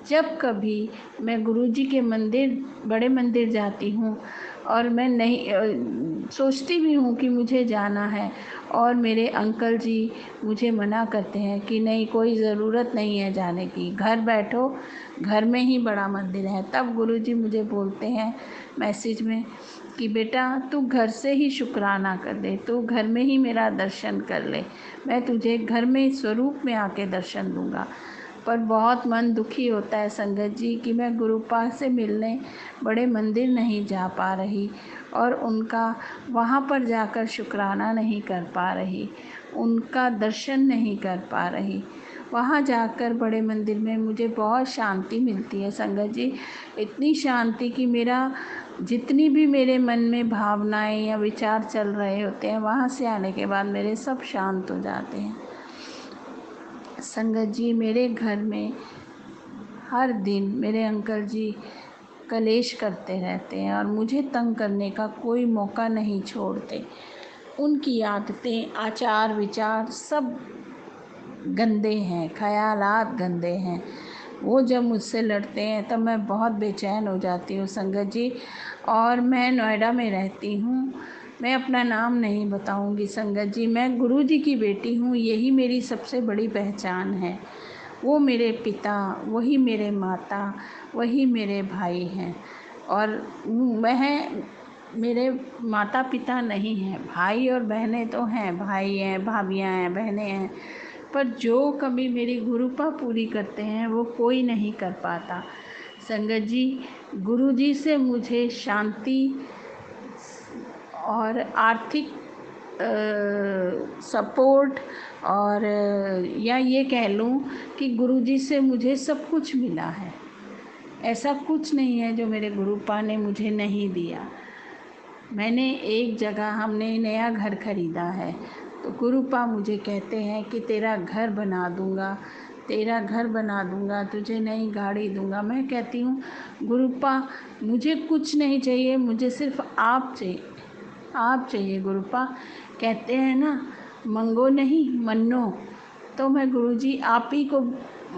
जब कभी मैं गुरु जी के मंदिर, बड़े मंदिर जाती हूँ और मैं नहीं सोचती भी हूँ कि मुझे जाना है और मेरे अंकल जी मुझे मना करते हैं कि नहीं, कोई ज़रूरत नहीं है जाने की, घर बैठो, घर में ही बड़ा मंदिर है। तब गुरु जी मुझे बोलते हैं मैसेज में कि बेटा तू घर से ही शुक्राना कर दे, तू घर में ही मेरा दर्शन कर ले, मैं तुझे घर में स्वरूप में आके दर्शन दूंगा। पर बहुत मन दुखी होता है संगत जी कि मैं गुरुपा से मिलने बड़े मंदिर नहीं जा पा रही और उनका वहाँ पर जाकर शुक्राना नहीं कर पा रही, उनका दर्शन नहीं कर पा रही। वहाँ जाकर बड़े मंदिर में मुझे बहुत शांति मिलती है संगत जी, इतनी शांति कि मेरा जितनी भी मेरे मन में भावनाएं या विचार चल रहे होते हैं, वहाँ से आने के बाद मेरे सब शांत हो जाते हैं। संगत जी, मेरे घर में हर दिन मेरे अंकल जी कलेश करते रहते हैं और मुझे तंग करने का कोई मौका नहीं छोड़ते। उनकी आदतें, आचार विचार सब गंदे हैं, ख़यालात गंदे हैं। वो जब मुझसे लड़ते हैं तब मैं बहुत बेचैन हो जाती हूँ संगत जी। और मैं नोएडा में रहती हूँ, मैं अपना नाम नहीं बताऊँगी संगत जी। मैं गुरु जी की बेटी हूँ, यही मेरी सबसे बड़ी पहचान है। वो मेरे पिता, वही मेरे माता, वही मेरे भाई हैं। और वह मेरे माता पिता नहीं हैं, भाई और बहनें तो हैं, भाई हैं, भाभियाँ हैं, बहनें हैं, पर जो कभी मेरी गुरुपा पूरी करते हैं वो कोई नहीं कर पाता। संगत जी, गुरु जी से मुझे शांति और आर्थिक सपोर्ट और या ये कह लूँ कि गुरुजी से मुझे सब कुछ मिला है। ऐसा कुछ नहीं है जो मेरे गुरुपा ने मुझे नहीं दिया। मैंने एक जगह, हमने नया घर खरीदा है तो गुरुपा मुझे कहते हैं कि तेरा घर बना दूँगा, तेरा घर बना दूँगा, तुझे नई गाड़ी दूँगा। मैं कहती हूँ गुरुपा मुझे कुछ नहीं चाहिए, मुझे सिर्फ आप चाहिए, आप चाहिए गुरुपा। कहते हैं ना, मंगो नहीं मन्नो। तो मैं गुरुजी आप ही को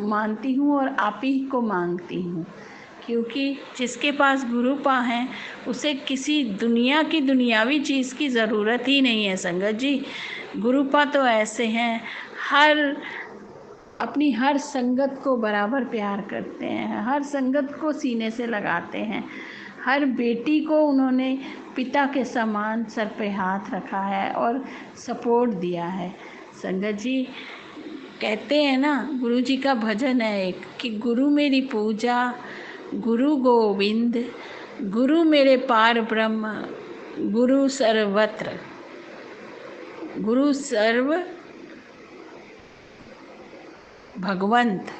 मानती हूँ और आप ही को मांगती हूँ, क्योंकि जिसके पास गुरुपा हैं उसे किसी दुनिया की दुनियावी चीज़ की ज़रूरत ही नहीं है संगत जी। गुरुपा तो ऐसे हैं, अपनी हर संगत को बराबर प्यार करते हैं, हर संगत को सीने से लगाते हैं, हर बेटी को उन्होंने पिता के समान सर पे हाथ रखा है और सपोर्ट दिया है। संगत जी, कहते हैं ना, गुरु जी का भजन है एक कि गुरु मेरी पूजा, गुरु गोविंद, गुरु मेरे पार ब्रह्म, गुरु सर्वत्र, गुरु सर्व भगवंत,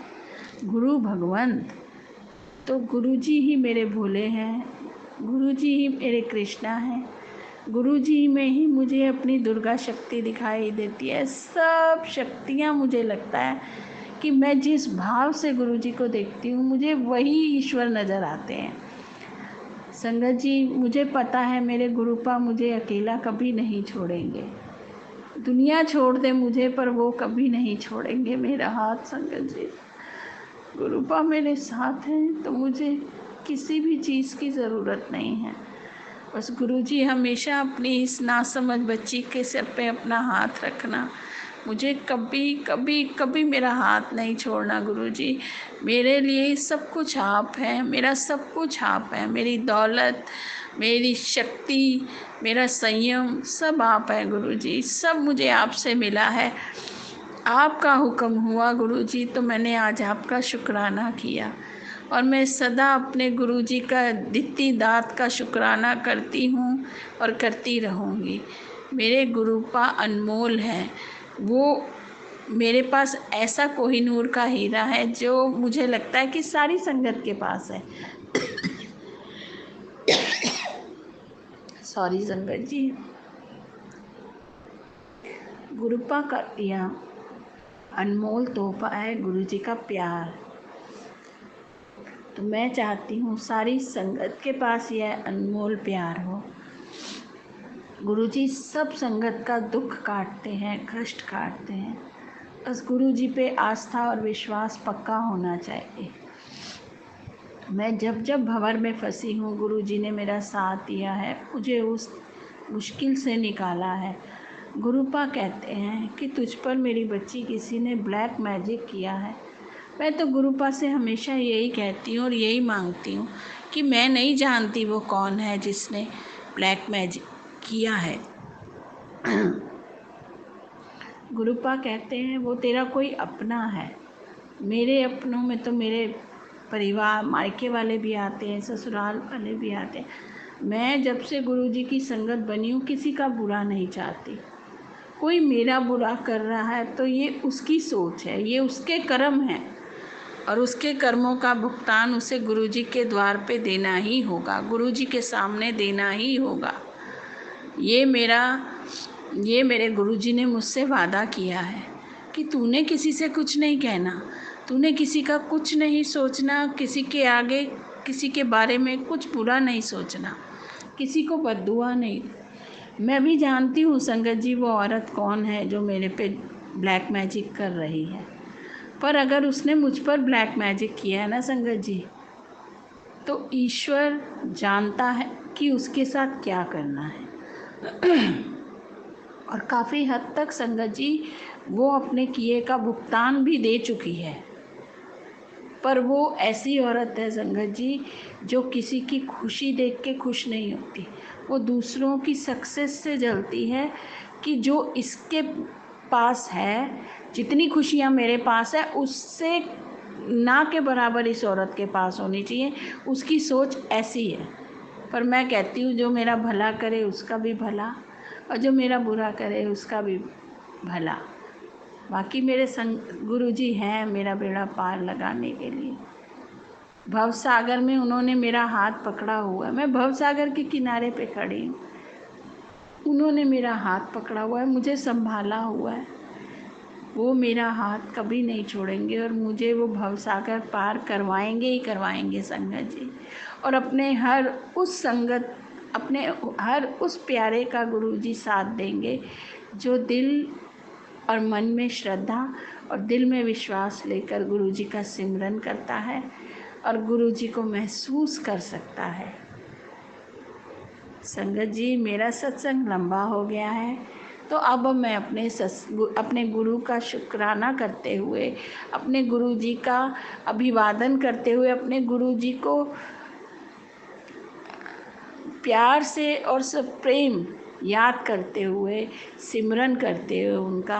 गुरु भगवंत। तो गुरु जी ही मेरे भोले हैं, गुरुजी ही मेरे कृष्णा हैं। गुरुजी में ही मुझे अपनी दुर्गा शक्ति दिखाई देती है। सब शक्तियाँ मुझे लगता है कि मैं जिस भाव से गुरुजी को देखती हूँ मुझे वही ईश्वर नज़र आते हैं। संगत जी, मुझे पता है मेरे गुरुपा मुझे अकेला कभी नहीं छोड़ेंगे। दुनिया छोड़ दे मुझे पर वो कभी नहीं छोड़ेंगे मेरा हाथ। संगत जी, गुरुपा मेरे साथ हैं तो मुझे किसी भी चीज़ की ज़रूरत नहीं है। बस गुरुजी हमेशा अपनी इस नासमझ बच्ची के सिर पे अपना हाथ रखना, मुझे कभी कभी कभी मेरा हाथ नहीं छोड़ना। गुरुजी, मेरे लिए सब कुछ आप हैं, मेरा सब कुछ आप हैं। मेरी दौलत, मेरी शक्ति, मेरा संयम सब आप हैं गुरुजी। सब मुझे आपसे मिला है। आपका हुक्म हुआ गुरुजी तो मैंने आज आपका शुक्राना किया, और मैं सदा अपने गुरुजी का दित्ती दात का शुक्राना करती हूँ और करती रहूँगी। मेरे गुरुपा अनमोल हैं। वो मेरे पास ऐसा कोहिनूर का हीरा है जो मुझे लगता है कि सारी संगत के पास है। सॉरी संगत जी। गुरुपा का यह अनमोल तोहफा है गुरुजी का प्यार। तो मैं चाहती हूँ सारी संगत के पास यह अनमोल प्यार हो। गुरुजी सब संगत का दुख काटते हैं, कष्ट काटते हैं। बस गुरुजी पे आस्था और विश्वास पक्का होना चाहिए। मैं जब जब भंवर में फंसी हूँ गुरुजी ने मेरा साथ दिया है, मुझे उस मुश्किल से निकाला है। गुरुपा कहते हैं कि तुझ पर मेरी बच्ची किसी ने ब्लैक मैजिक किया है। मैं तो गुरुपा से हमेशा यही कहती हूँ और यही मांगती हूँ कि मैं नहीं जानती वो कौन है जिसने ब्लैक मैजिक किया है। गुरुपा कहते हैं वो तेरा कोई अपना है। मेरे अपनों में तो मेरे परिवार, मायके वाले भी आते हैं, ससुराल वाले भी आते हैं। मैं जब से गुरुजी की संगत बनी हूँ किसी का बुरा नहीं चाहती। कोई मेरा बुरा कर रहा है तो ये उसकी सोच है, ये उसके कर्म हैं, और उसके कर्मों का भुगतान उसे गुरुजी के द्वार पे देना ही होगा, गुरुजी के सामने देना ही होगा। ये मेरे गुरुजी ने मुझसे वादा किया है कि तूने किसी से कुछ नहीं कहना, तूने किसी का कुछ नहीं सोचना, किसी के आगे किसी के बारे में कुछ बुरा नहीं सोचना, किसी को बद्दुआ नहीं। मैं भी जानती हूँ संगत जी वो औरत कौन है जो मेरे पे ब्लैक मैजिक कर रही है, पर अगर उसने मुझ पर ब्लैक मैजिक किया है ना संगत जी, तो ईश्वर जानता है कि उसके साथ क्या करना है। और काफ़ी हद तक संगत जी वो अपने किए का भुगतान भी दे चुकी है। पर वो ऐसी औरत है संगत जी जो किसी की खुशी देख के खुश नहीं होती, वो दूसरों की सक्सेस से जलती है कि जो इसके पास है, जितनी खुशियाँ मेरे पास है उससे ना के बराबर इस औरत के पास होनी चाहिए। उसकी सोच ऐसी है। पर मैं कहती हूँ जो मेरा भला करे उसका भी भला, और जो मेरा बुरा करे उसका भी भला। बाकी मेरे गुरुजी हैं मेरा बेड़ा पार लगाने के लिए। भव सागर में उन्होंने मेरा हाथ पकड़ा हुआ है। मैं भव सागर के किनारे पे खड़ी हूँ, उन्होंने मेरा हाथ पकड़ा हुआ है, मुझे संभाला हुआ है। वो मेरा हाथ कभी नहीं छोड़ेंगे और मुझे वो भव सागर पार करवाएंगे ही करवाएंगे संगत जी। और अपने हर उस प्यारे का गुरुजी साथ देंगे जो दिल और मन में श्रद्धा और दिल में विश्वास लेकर गुरुजी का सिमरन करता है और गुरुजी को महसूस कर सकता है। संगत जी मेरा सत्संग लंबा हो गया है, तो अब मैं अपने गुरु का शुक्राना करते हुए, अपने गुरुजी का अभिवादन करते हुए, अपने गुरुजी को प्यार से और सब प्रेम याद करते हुए, सिमरन करते हुए उनका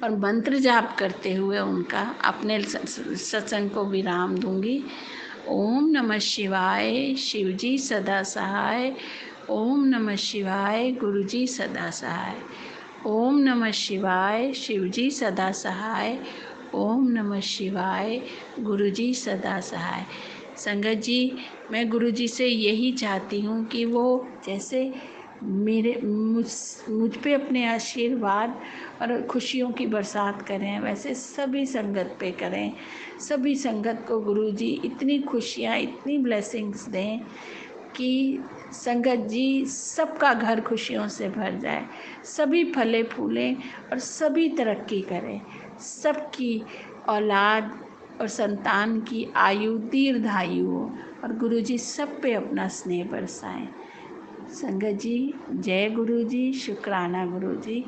और मंत्र जाप करते हुए उनका अपने सत्संग को विराम दूंगी। ओम नमः शिवाय, शिवजी सदा सहाय। ओम नमः शिवाय, गुरुजी सदा सहाय। ओम नमः शिवाय, शिवजी सदा सहाय। ओम नमः शिवाय, गुरुजी सदा सहाय। संगत जी, मैं गुरु जी से यही चाहती हूँ कि वो जैसे मुझ पे अपने आशीर्वाद और खुशियों की बरसात करें, वैसे सभी संगत पे करें। सभी संगत को गुरु जी इतनी खुशियाँ, इतनी ब्लेसिंग्स दें कि संगत जी सबका घर खुशियों से भर जाए, सभी फले फूलें और सभी तरक्की करें, सबकी औलाद और संतान की आयु दीर्घायु हो और गुरु जी सब पे अपना स्नेह बरसाएं। संगत जी, जय गुरु जी, शुक्राना गुरु जी,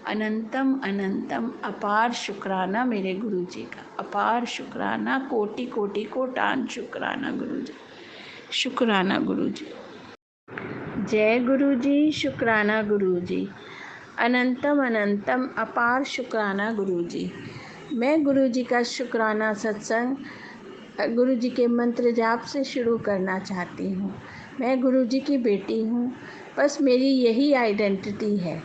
अनंतम अनंतम अपार शुक्राना मेरे गुरु जी का, अपार शुक्राना, कोटि कोटि कोटान शुक्राना गुरु जी, शुक्राना गुरु जी। जय गुरु जी, शुक्राना गुरु जी, अनंतम अनंतम अपार शुक्राना गुरु जी। मैं गुरु जी का शुक्राना सत्संग गुरु जी के मंत्र जाप से शुरू करना चाहती हूँ। मैं गुरु जी की बेटी हूँ, बस मेरी यही आइडेंटिटी है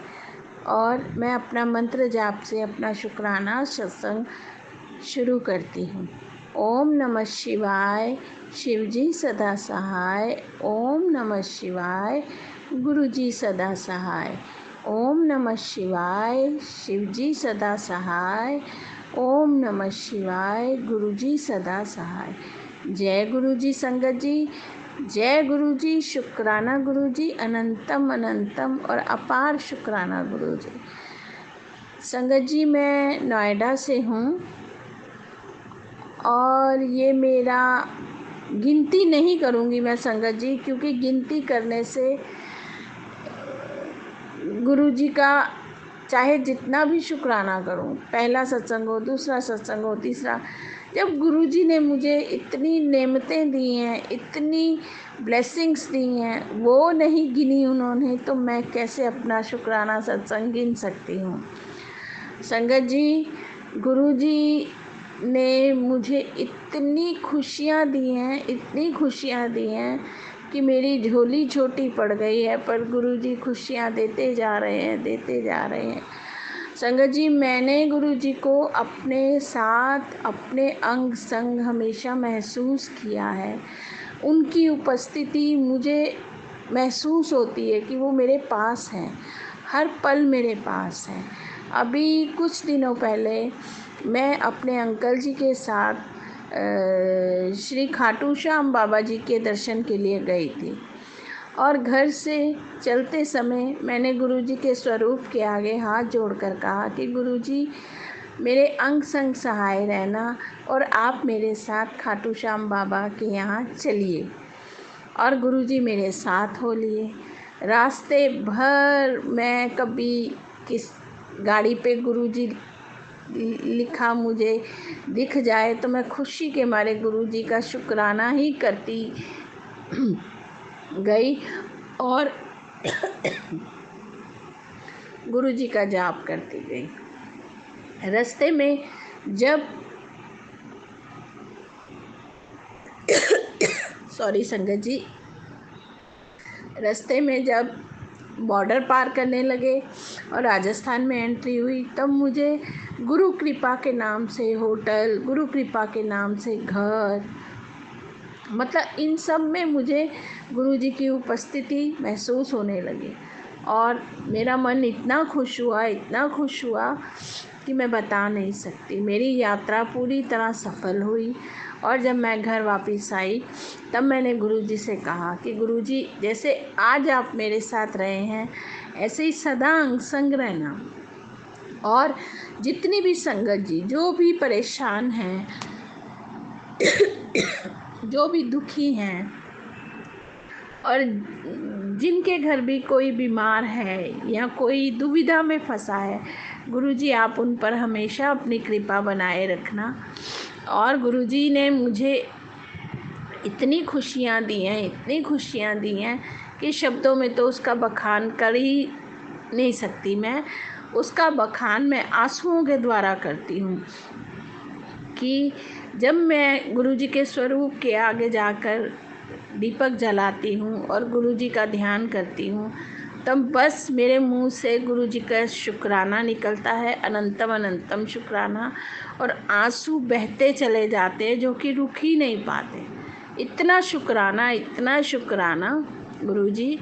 और मैं अपना मंत्र जाप से अपना शुक्राना सत्संग शुरू करती हूँ। ओम नमः शिवाय, शिव जी सदा सहाय। ओम नमः शिवाय, गुरु जी सदा सहाय। ओम नमः शिवाय, शिव जी सदा सहाय। ओम नमः शिवाय, गुरु जी सदा सहाय। जय गुरु जी संगत जी, जय गुरु जी, शुक्राना गुरु जी, अनंतम अनंतम और अपार शुक्राना गुरु जी। संगत जी, मैं नोएडा से हूँ और ये मेरा गिनती नहीं करूँगी मैं संगत जी, क्योंकि गिनती करने से गुरु जी का चाहे जितना भी शुक्राना करूं, पहला सत्संग हो, दूसरा सत्संग हो, तीसरा, जब गुरु जी ने मुझे इतनी नेमतें दी हैं, इतनी ब्लेसिंग्स दी हैं, वो नहीं गिनी उन्होंने, तो मैं कैसे अपना शुक्राना सत्संग गिन सकती हूँ। संगत जी, गुरु जी ने मुझे इतनी खुशियाँ दी हैं, इतनी खुशियाँ दी हैं कि मेरी झोली छोटी पड़ गई है, पर गुरु जी खुशियाँ देते जा रहे हैं, देते जा रहे हैं। संगत जी, मैंने गुरु जी को अपने साथ, अपने अंग संग हमेशा महसूस किया है। उनकी उपस्थिति मुझे महसूस होती है कि वो मेरे पास हैं, हर पल मेरे पास हैं। अभी कुछ दिनों पहले मैं अपने अंकल जी के साथ श्री खाटू श्याम बाबा जी के दर्शन के लिए गई थी और घर से चलते समय मैंने गुरु जी के स्वरूप के आगे हाथ जोड़कर कहा कि गुरु जी, मेरे अंग संग सहाय रहना और आप मेरे साथ खाटू श्याम बाबा के यहाँ चलिए। और गुरु जी मेरे साथ हो लिए। रास्ते भर मैं कभी किस गाड़ी पे गुरु जी लिखा मुझे दिख जाए तो मैं खुशी के मारे गुरु जी का शुक्राना ही करती गई और गुरु जी का जाप करती गई। रास्ते में जब सॉरी संगत जी, रास्ते में जब बॉर्डर पार करने लगे और राजस्थान में एंट्री हुई, तब मुझे गुरु कृपा के नाम से होटल, गुरु कृपा के नाम से घर, मतलब इन सब में मुझे गुरु जी की उपस्थिति महसूस होने लगी और मेरा मन इतना खुश हुआ, इतना खुश हुआ कि मैं बता नहीं सकती। मेरी यात्रा पूरी तरह सफल हुई और जब मैं घर वापस आई तब मैंने गुरु जी से कहा कि गुरु जी, जैसे आज आप मेरे साथ रहे हैं, ऐसे ही सदा अंग संग रहना और जितनी भी संगत जी जो भी परेशान हैं, जो भी दुखी हैं और जिनके घर भी कोई बीमार है या कोई दुविधा में फंसा है, गुरुजी आप उन पर हमेशा अपनी कृपा बनाए रखना। और गुरुजी ने मुझे इतनी खुशियाँ दी हैं, इतनी खुशियाँ दी हैं कि शब्दों में तो उसका बखान कर ही नहीं सकती मैं। उसका बखान मैं आंसुओं के द्वारा करती हूँ कि जब मैं गुरुजी के स्वरूप के आगे जाकर दीपक जलाती हूँ और गुरुजी का ध्यान करती हूँ, तब बस मेरे मुंह से गुरुजी का शुक्राना निकलता है, अनंतम अनंतम शुक्राना, और आंसू बहते चले जाते हैं जो कि रुक ही नहीं पाते। इतना शुक्राना गुरुजी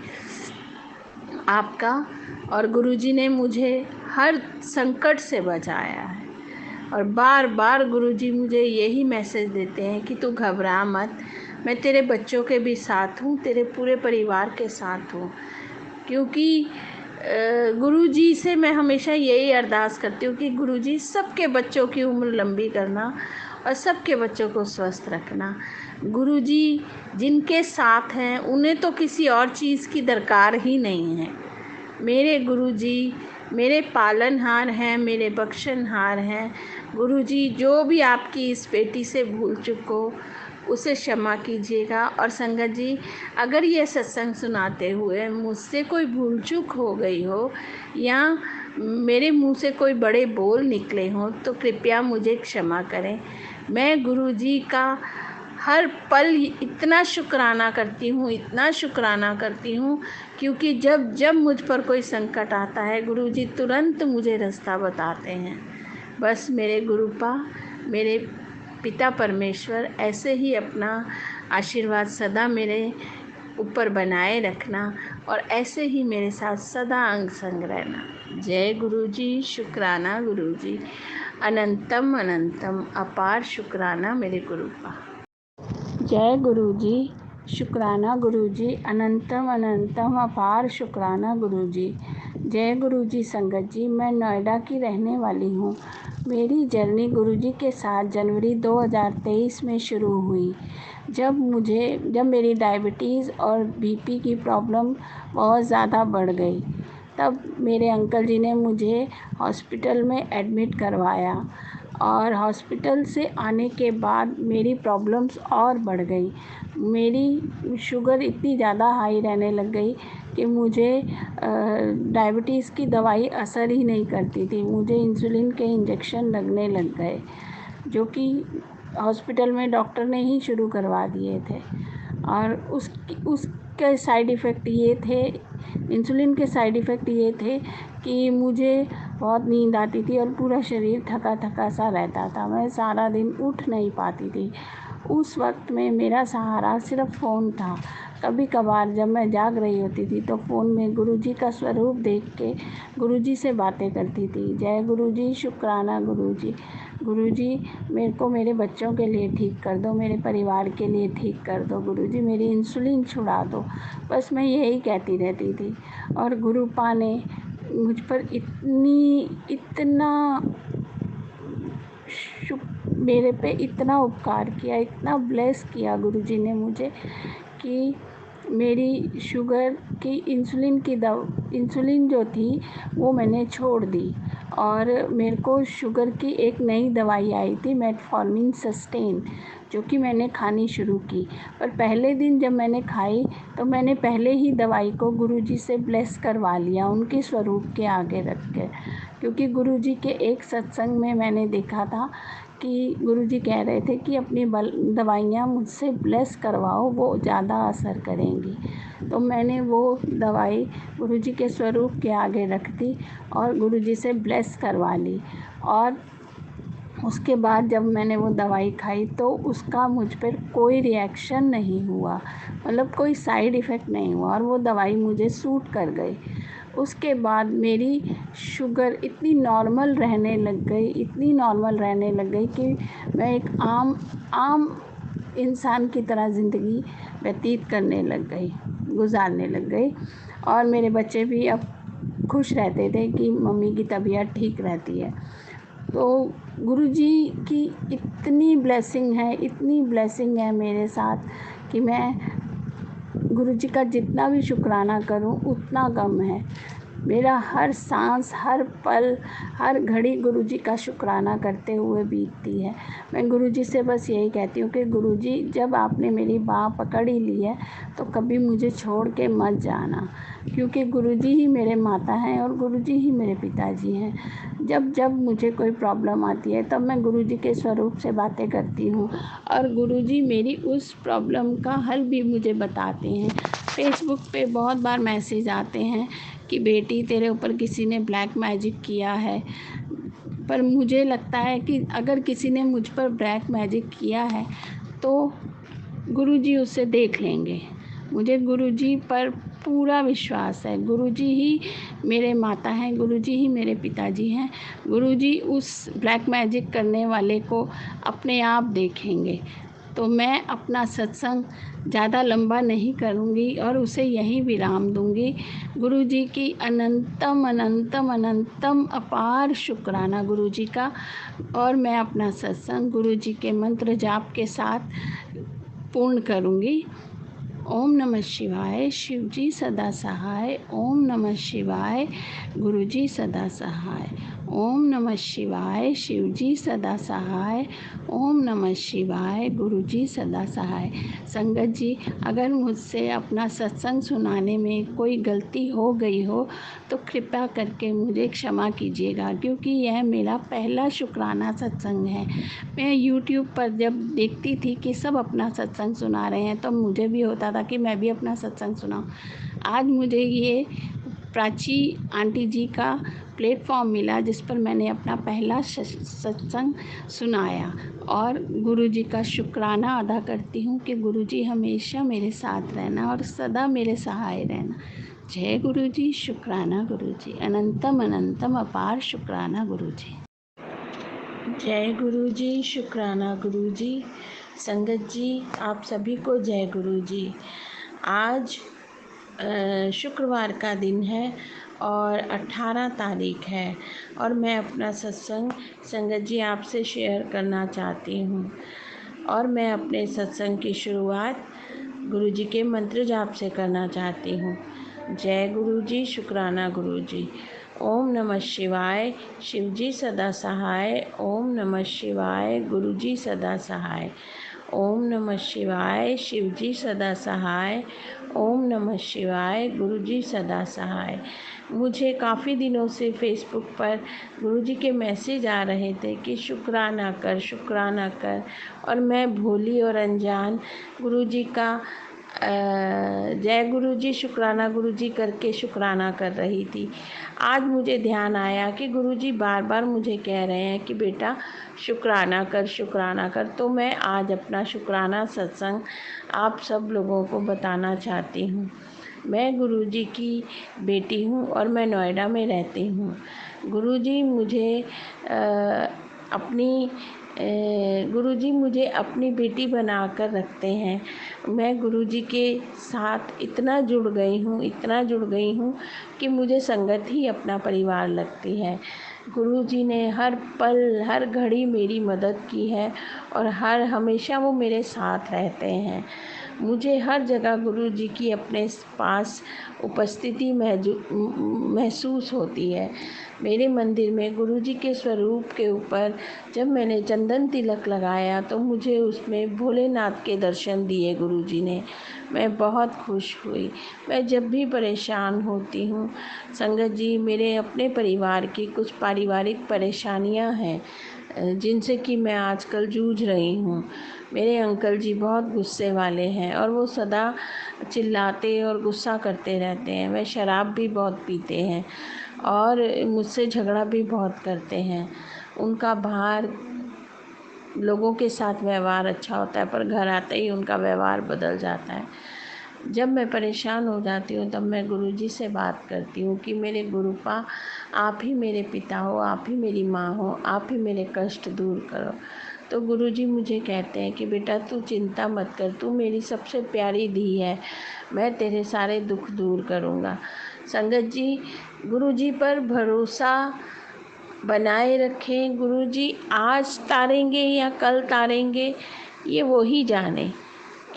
आपका। और गुरुजी ने मुझे हर संकट से बचाया है। और बार बार गुरुजी मुझे यही मैसेज देते हैं कि तू घबरा मत, मैं तेरे बच्चों के भी साथ हूँ, तेरे पूरे परिवार के साथ हूँ। क्योंकि गुरुजी से मैं हमेशा यही अरदास करती हूँ कि गुरुजी सबके बच्चों की उम्र लंबी करना और सबके बच्चों को स्वस्थ रखना। गुरुजी जिनके साथ हैं उन्हें तो किसी और चीज़ की दरकार ही नहीं है। मेरे गुरुजी मेरे पालनहार हैं, मेरे बख्शनहार हैं। गुरुजी जो भी आपकी इस बेटी से भूल चूक हो उसे क्षमा कीजिएगा। और संगत जी, अगर ये सत्संग सुनाते हुए मुझसे कोई भूल चूक हो गई हो या मेरे मुंह से कोई बड़े बोल निकले हों तो कृपया मुझे क्षमा करें। मैं गुरुजी का हर पल इतना शुक्राना करती हूँ क्योंकि जब जब मुझ पर कोई संकट आता है गुरुजी तुरंत मुझे रास्ता बताते हैं। बस मेरे गुरुपा, मेरे पिता परमेश्वर ऐसे ही अपना आशीर्वाद सदा मेरे ऊपर बनाए रखना और ऐसे ही मेरे साथ सदा अंग संग रहना। जय गुरुजी, शुक्राना गुरुजी, अनंतम अनंतम अपार शुक्राना मेरे गुरुपा। जय गुरुजी, शुक्राना गुरुजी, अनंतम अनंतम अपार शुक्राना गुरुजी। जय गुरुजी संगत जी, मैं नोएडा की रहने वाली हूँ। मेरी जर्नी गुरुजी के साथ जनवरी 2023 में शुरू हुई। जब मेरी डायबिटीज़ और बीपी की प्रॉब्लम बहुत ज़्यादा बढ़ गई, तब मेरे अंकल जी ने मुझे हॉस्पिटल में एडमिट करवाया। और हॉस्पिटल से आने के बाद मेरी प्रॉब्लम्स और बढ़ गई। मेरी शुगर इतनी ज़्यादा हाई रहने लग गई कि मुझे डायबिटीज़ की दवाई असर ही नहीं करती थी। मुझे इंसुलिन के इंजेक्शन लगने लग गए, जो कि हॉस्पिटल में डॉक्टर ने ही शुरू करवा दिए थे। और उसके साइड इफ़ेक्ट ये थे, इंसुलिन के साइड इफ़ेक्ट ये थे कि मुझे बहुत नींद आती थी और पूरा शरीर थका थका सा रहता था। मैं सारा दिन उठ नहीं पाती थी। उस वक्त में मेरा सहारा सिर्फ फ़ोन था। कभी कभार जब मैं जाग रही होती थी तो फ़ोन में गुरुजी का स्वरूप देख के गुरुजी से बातें करती थी। जय गुरुजी, शुक्राना गुरुजी। गुरुजी मेरे को मेरे बच्चों के लिए ठीक कर दो, मेरे परिवार के लिए ठीक कर दो। गुरुजी मेरी इंसुलिन छुड़ा दो। बस मैं यही कहती रहती थी। और गुरुपा ने मुझ पर मेरे पे इतना उपकार किया, इतना ब्लेस किया गुरुजी ने मुझे कि मेरी शुगर की इंसुलिन जो थी वो मैंने छोड़ दी। और मेरे को शुगर की एक नई दवाई आई थी मेटफॉर्मिन सस्टेन, जो कि मैंने खानी शुरू की। पर पहले दिन जब मैंने खाई तो मैंने पहले ही दवाई को गुरुजी से ब्लेस करवा लिया, उनके स्वरूप के आगे रख के। क्योंकि गुरुजी के एक सत्संग में मैंने देखा था कि गुरुजी कह रहे थे कि अपनी दवाइयाँ मुझसे ब्लेस करवाओ, वो ज़्यादा असर करेंगी। तो मैंने वो दवाई गुरुजी के स्वरूप के आगे रख दी और गुरुजी से ब्लेस करवा ली। और उसके बाद जब मैंने वो दवाई खाई तो उसका मुझ पर कोई रिएक्शन नहीं हुआ, मतलब कोई साइड इफ़ेक्ट नहीं हुआ और वो दवाई मुझे सूट कर गई। उसके बाद मेरी शुगर इतनी नॉर्मल रहने लग गई कि मैं एक आम इंसान की तरह ज़िंदगी व्यतीत गुजारने लग गई। और मेरे बच्चे भी अब खुश रहते थे कि मम्मी की तबीयत ठीक रहती है। तो गुरुजी की इतनी ब्लेसिंग है मेरे साथ कि मैं गुरुजी का जितना भी शुक्राना करूं उतना कम है। मेरा हर सांस, हर पल, हर घड़ी गुरुजी का शुक्राना करते हुए बीतती है। मैं गुरुजी से बस यही कहती हूँ कि गुरुजी जब आपने मेरी बाँह पकड़ ही ली है तो कभी मुझे छोड़ के मत जाना, क्योंकि गुरुजी ही मेरे माता हैं और गुरुजी ही मेरे पिताजी हैं। जब जब मुझे कोई प्रॉब्लम आती है तब मैं गुरुजी के स्वरूप से बातें करती हूँ और गुरुजी मेरी उस प्रॉब्लम का हल भी मुझे बताते हैं। फेसबुक पे बहुत बार मैसेज आते हैं कि बेटी तेरे ऊपर किसी ने ब्लैक मैजिक किया है। पर मुझे लगता है कि अगर किसी ने मुझ पर ब्लैक मैजिक किया है तो गुरुजी उसे देख लेंगे। मुझे गुरुजी पर पूरा विश्वास है। गुरुजी ही मेरे माता हैं, गुरुजी ही मेरे पिताजी हैं। गुरुजी उस ब्लैक मैजिक करने वाले को अपने आप देखेंगे। तो मैं अपना सत्संग ज़्यादा लंबा नहीं करूँगी और उसे यहीं विराम दूँगी। गुरुजी की अनंतम अनंतम अनंतम अपार शुक्राना गुरुजी का। और मैं अपना सत्संग गुरुजी के मंत्र जाप के साथ पूर्ण करूँगी। ओम नमः शिवाय, शिवजी सदा सहाय। ओम नमः शिवाय, गुरुजी सदा सहाय। ओम नमः शिवाय, शिवजी सदा सहाय। ओम नमः शिवाय, गुरुजी सदा सहाय। संगत जी, अगर मुझसे अपना सत्संग सुनाने में कोई गलती हो गई हो तो कृपया करके मुझे क्षमा कीजिएगा, क्योंकि यह मेरा पहला शुक्राना सत्संग है। मैं यूट्यूब पर जब देखती थी कि सब अपना सत्संग सुना रहे हैं तो मुझे भी होता था कि मैं भी अपना सत्संग सुनाऊं। आज मुझे ये प्राची आंटी जी का प्लेटफॉर्म मिला जिस पर मैंने अपना पहला सत्संग सुनाया, और गुरुजी का शुक्राना अदा करती हूँ कि गुरुजी हमेशा मेरे साथ रहना और सदा मेरे सहाय रहना। जय गुरुजी, शुक्राना गुरुजी, अनंतम अनंतम अपार शुक्राना गुरुजी। जय गुरुजी, शुक्राना गुरुजी। संगत जी, आप सभी को जय गुरुजी। आज शुक्रवार का दिन है और 18 तारीख है, और मैं अपना सत्संग संगत जी आपसे शेयर करना चाहती हूँ। और मैं अपने सत्संग की शुरुआत गुरुजी के मंत्र जाप से करना चाहती हूँ। जय गुरुजी, शुक्राना गुरुजी। ओम नमः शिवाय, शिवजी सदा सहाय। ओम नमः शिवाय, गुरुजी सदा सहाय। ओम नमः शिवाय, शिवजी सदा सहाय। ओम नमः शिवाय, गुरुजी सदा सहाय। मुझे काफ़ी दिनों से फेसबुक पर गुरुजी के मैसेज आ रहे थे कि शुक्राना कर, शुक्राना कर, और मैं भोली और अनजान गुरुजी का जय गुरुजी, शुक्राना गुरुजी करके शुक्राना कर रही थी। आज मुझे ध्यान आया कि गुरुजी बार बार मुझे कह रहे हैं कि बेटा शुक्राना कर, शुक्राना कर। तो मैं आज अपना शुक्राना सत्संग आप सब लोगों को बताना चाहती हूँ। मैं गुरुजी की बेटी हूँ और मैं नोएडा में रहती हूँ। गुरुजी मुझे गुरुजी मुझे अपनी बेटी बनाकर रखते हैं। मैं गुरुजी के साथ इतना जुड़ गई हूँ, इतना जुड़ गई हूँ कि मुझे संगत ही अपना परिवार लगती है। गुरुजी ने हर पल हर घड़ी मेरी मदद की है और हमेशा वो मेरे साथ रहते हैं। मुझे हर जगह गुरुजी की अपने पास उपस्थिति महसूस होती है। मेरे मंदिर में गुरुजी के स्वरूप के ऊपर जब मैंने चंदन तिलक लगाया तो मुझे उसमें भोलेनाथ के दर्शन दिए गुरुजी ने। मैं बहुत खुश हुई। मैं जब भी परेशान होती हूँ संगत जी, मेरे अपने परिवार की कुछ पारिवारिक परेशानियाँ हैं जिनसे कि मैं आजकल जूझ रही हूँ। मेरे अंकल जी बहुत गुस्से वाले हैं और वो सदा चिल्लाते और गुस्सा करते रहते हैं। वह शराब भी बहुत पीते हैं और मुझसे झगड़ा भी बहुत करते हैं। उनका बाहर लोगों के साथ व्यवहार अच्छा होता है, पर घर आते ही उनका व्यवहार बदल जाता है। जब मैं परेशान हो जाती हूँ तब मैं गुरुजी से बात करती हूँ कि मेरे गुरुपा, आप ही मेरे पिता हो, आप ही मेरी माँ हो, आप ही मेरे कष्ट दूर करो। तो गुरुजी मुझे कहते हैं कि बेटा तू चिंता मत कर, तू मेरी सबसे प्यारी धी है, मैं तेरे सारे दुख दूर करूँगा। संगत जी, गुरुजी पर भरोसा बनाए रखें। गुरुजी आज तारेंगे या कल तारेंगे ये वो ही जाने,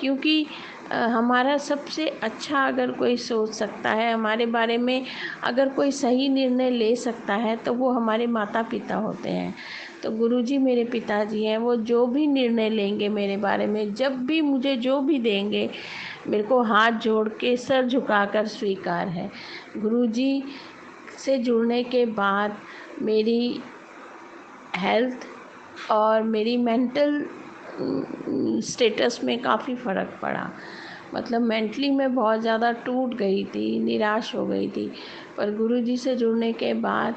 क्योंकि हमारा सबसे अच्छा अगर कोई सोच सकता है, हमारे बारे में अगर कोई सही निर्णय ले सकता है तो वो हमारे माता पिता होते हैं। तो गुरुजी मेरे पिताजी हैं, वो जो भी निर्णय लेंगे मेरे बारे में, जब भी मुझे जो भी देंगे, मेरे को हाथ जोड़ के सर झुकाकर स्वीकार है। गुरुजी से जुड़ने के बाद मेरी हेल्थ और मेरी मेंटल स्टेटस में काफ़ी फ़र्क पड़ा। मतलब मेंटली मैं बहुत ज़्यादा टूट गई थी, निराश हो गई थी। पर गुरुजी से जुड़ने के बाद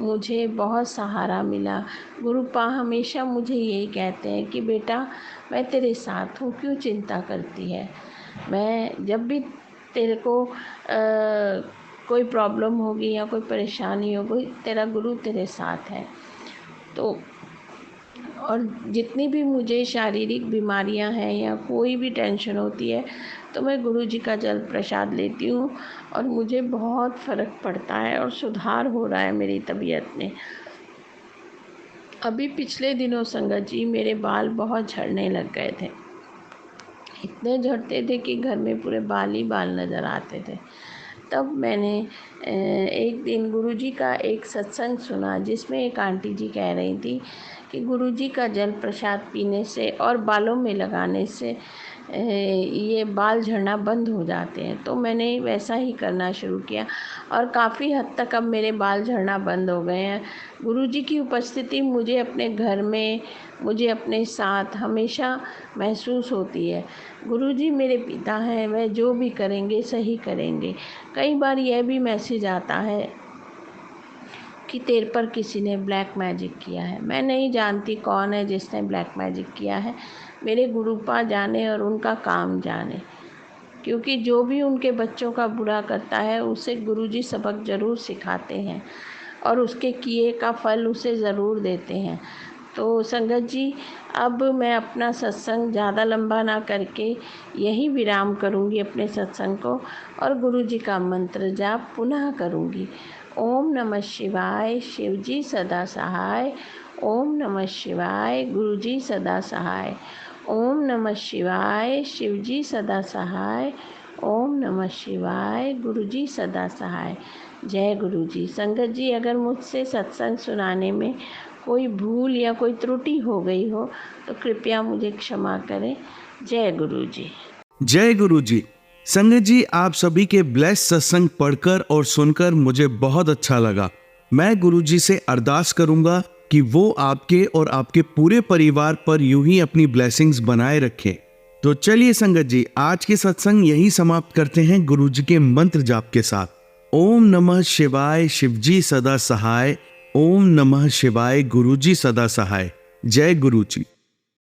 मुझे बहुत सहारा मिला। गुरुपा हमेशा मुझे यही कहते हैं कि बेटा मैं तेरे साथ हूँ, क्यों चिंता करती है। मैं जब भी तेरे को कोई प्रॉब्लम होगी या कोई परेशानी होगी, तेरा गुरु तेरे साथ है। तो और जितनी भी मुझे शारीरिक बीमारियां हैं या कोई भी टेंशन होती है, तो मैं गुरुजी का जल प्रसाद लेती हूँ और मुझे बहुत फ़र्क पड़ता है और सुधार हो रहा है मेरी तबीयत में। अभी पिछले दिनों संगत जी मेरे बाल बहुत झड़ने लग गए थे। इतने झड़ते थे कि घर में पूरे बाल ही बाल नज़र आते थे। तब मैंने एक दिन गुरुजी का एक सत्संग सुना, जिसमें एक आंटी जी कह रही थी कि गुरुजी का जल प्रसाद पीने से और बालों में लगाने से ये बाल झड़ना बंद हो जाते हैं। तो मैंने वैसा ही करना शुरू किया और काफ़ी हद तक अब मेरे बाल झड़ना बंद हो गए हैं। गुरुजी की उपस्थिति मुझे अपने घर में, मुझे अपने साथ हमेशा महसूस होती है। गुरुजी मेरे पिता हैं, वह जो भी करेंगे सही करेंगे। कई बार यह भी मैसेज आता है कि तेरे पर किसी ने ब्लैक मैजिक किया है। मैं नहीं जानती कौन है जिसने ब्लैक मैजिक किया है, मेरे गुरुपा जाने और उनका काम जाने। क्योंकि जो भी उनके बच्चों का बुरा करता है, उसे गुरुजी सबक ज़रूर सिखाते हैं और उसके किए का फल उसे ज़रूर देते हैं। तो संगत जी, अब मैं अपना सत्संग ज़्यादा लंबा ना करके यहीं विराम करूँगी अपने सत्संग को और गुरुजी का मंत्र जाप पुनः करूँगी। ओम नमः शिवाय, शिवजी सदा सहाय। ओम नमः शिवाय, गुरुजी सदा सहाय। ओम नमः शिवाय, शिवजी सदा सहाय। ओम नमः शिवाय, गुरुजी सदा सहाय। जय गुरुजी। संगत जी, अगर मुझसे सत्संग सुनाने में कोई भूल या कोई त्रुटि हो गई हो तो कृपया मुझे क्षमा करें। जय गुरुजी। जय गुरु जी। संगत जी, आप सभी के ब्लेस सत्संग पढ़कर और सुनकर मुझे बहुत अच्छा लगा। मैं गुरु जी से अरदास करूंगा कि वो आपके और आपके पूरे परिवार पर यूं ही अपनी ब्लेसिंग्स बनाए रखें। तो चलिए संगत जी, आज के सत्संग यही समाप्त करते हैं गुरु जी के मंत्र जाप के साथ। ओम नमः शिवाय, शिवजी सदा सहाय। ओम नमः शिवाय, गुरुजी सदा सहाय। जय गुरु जी।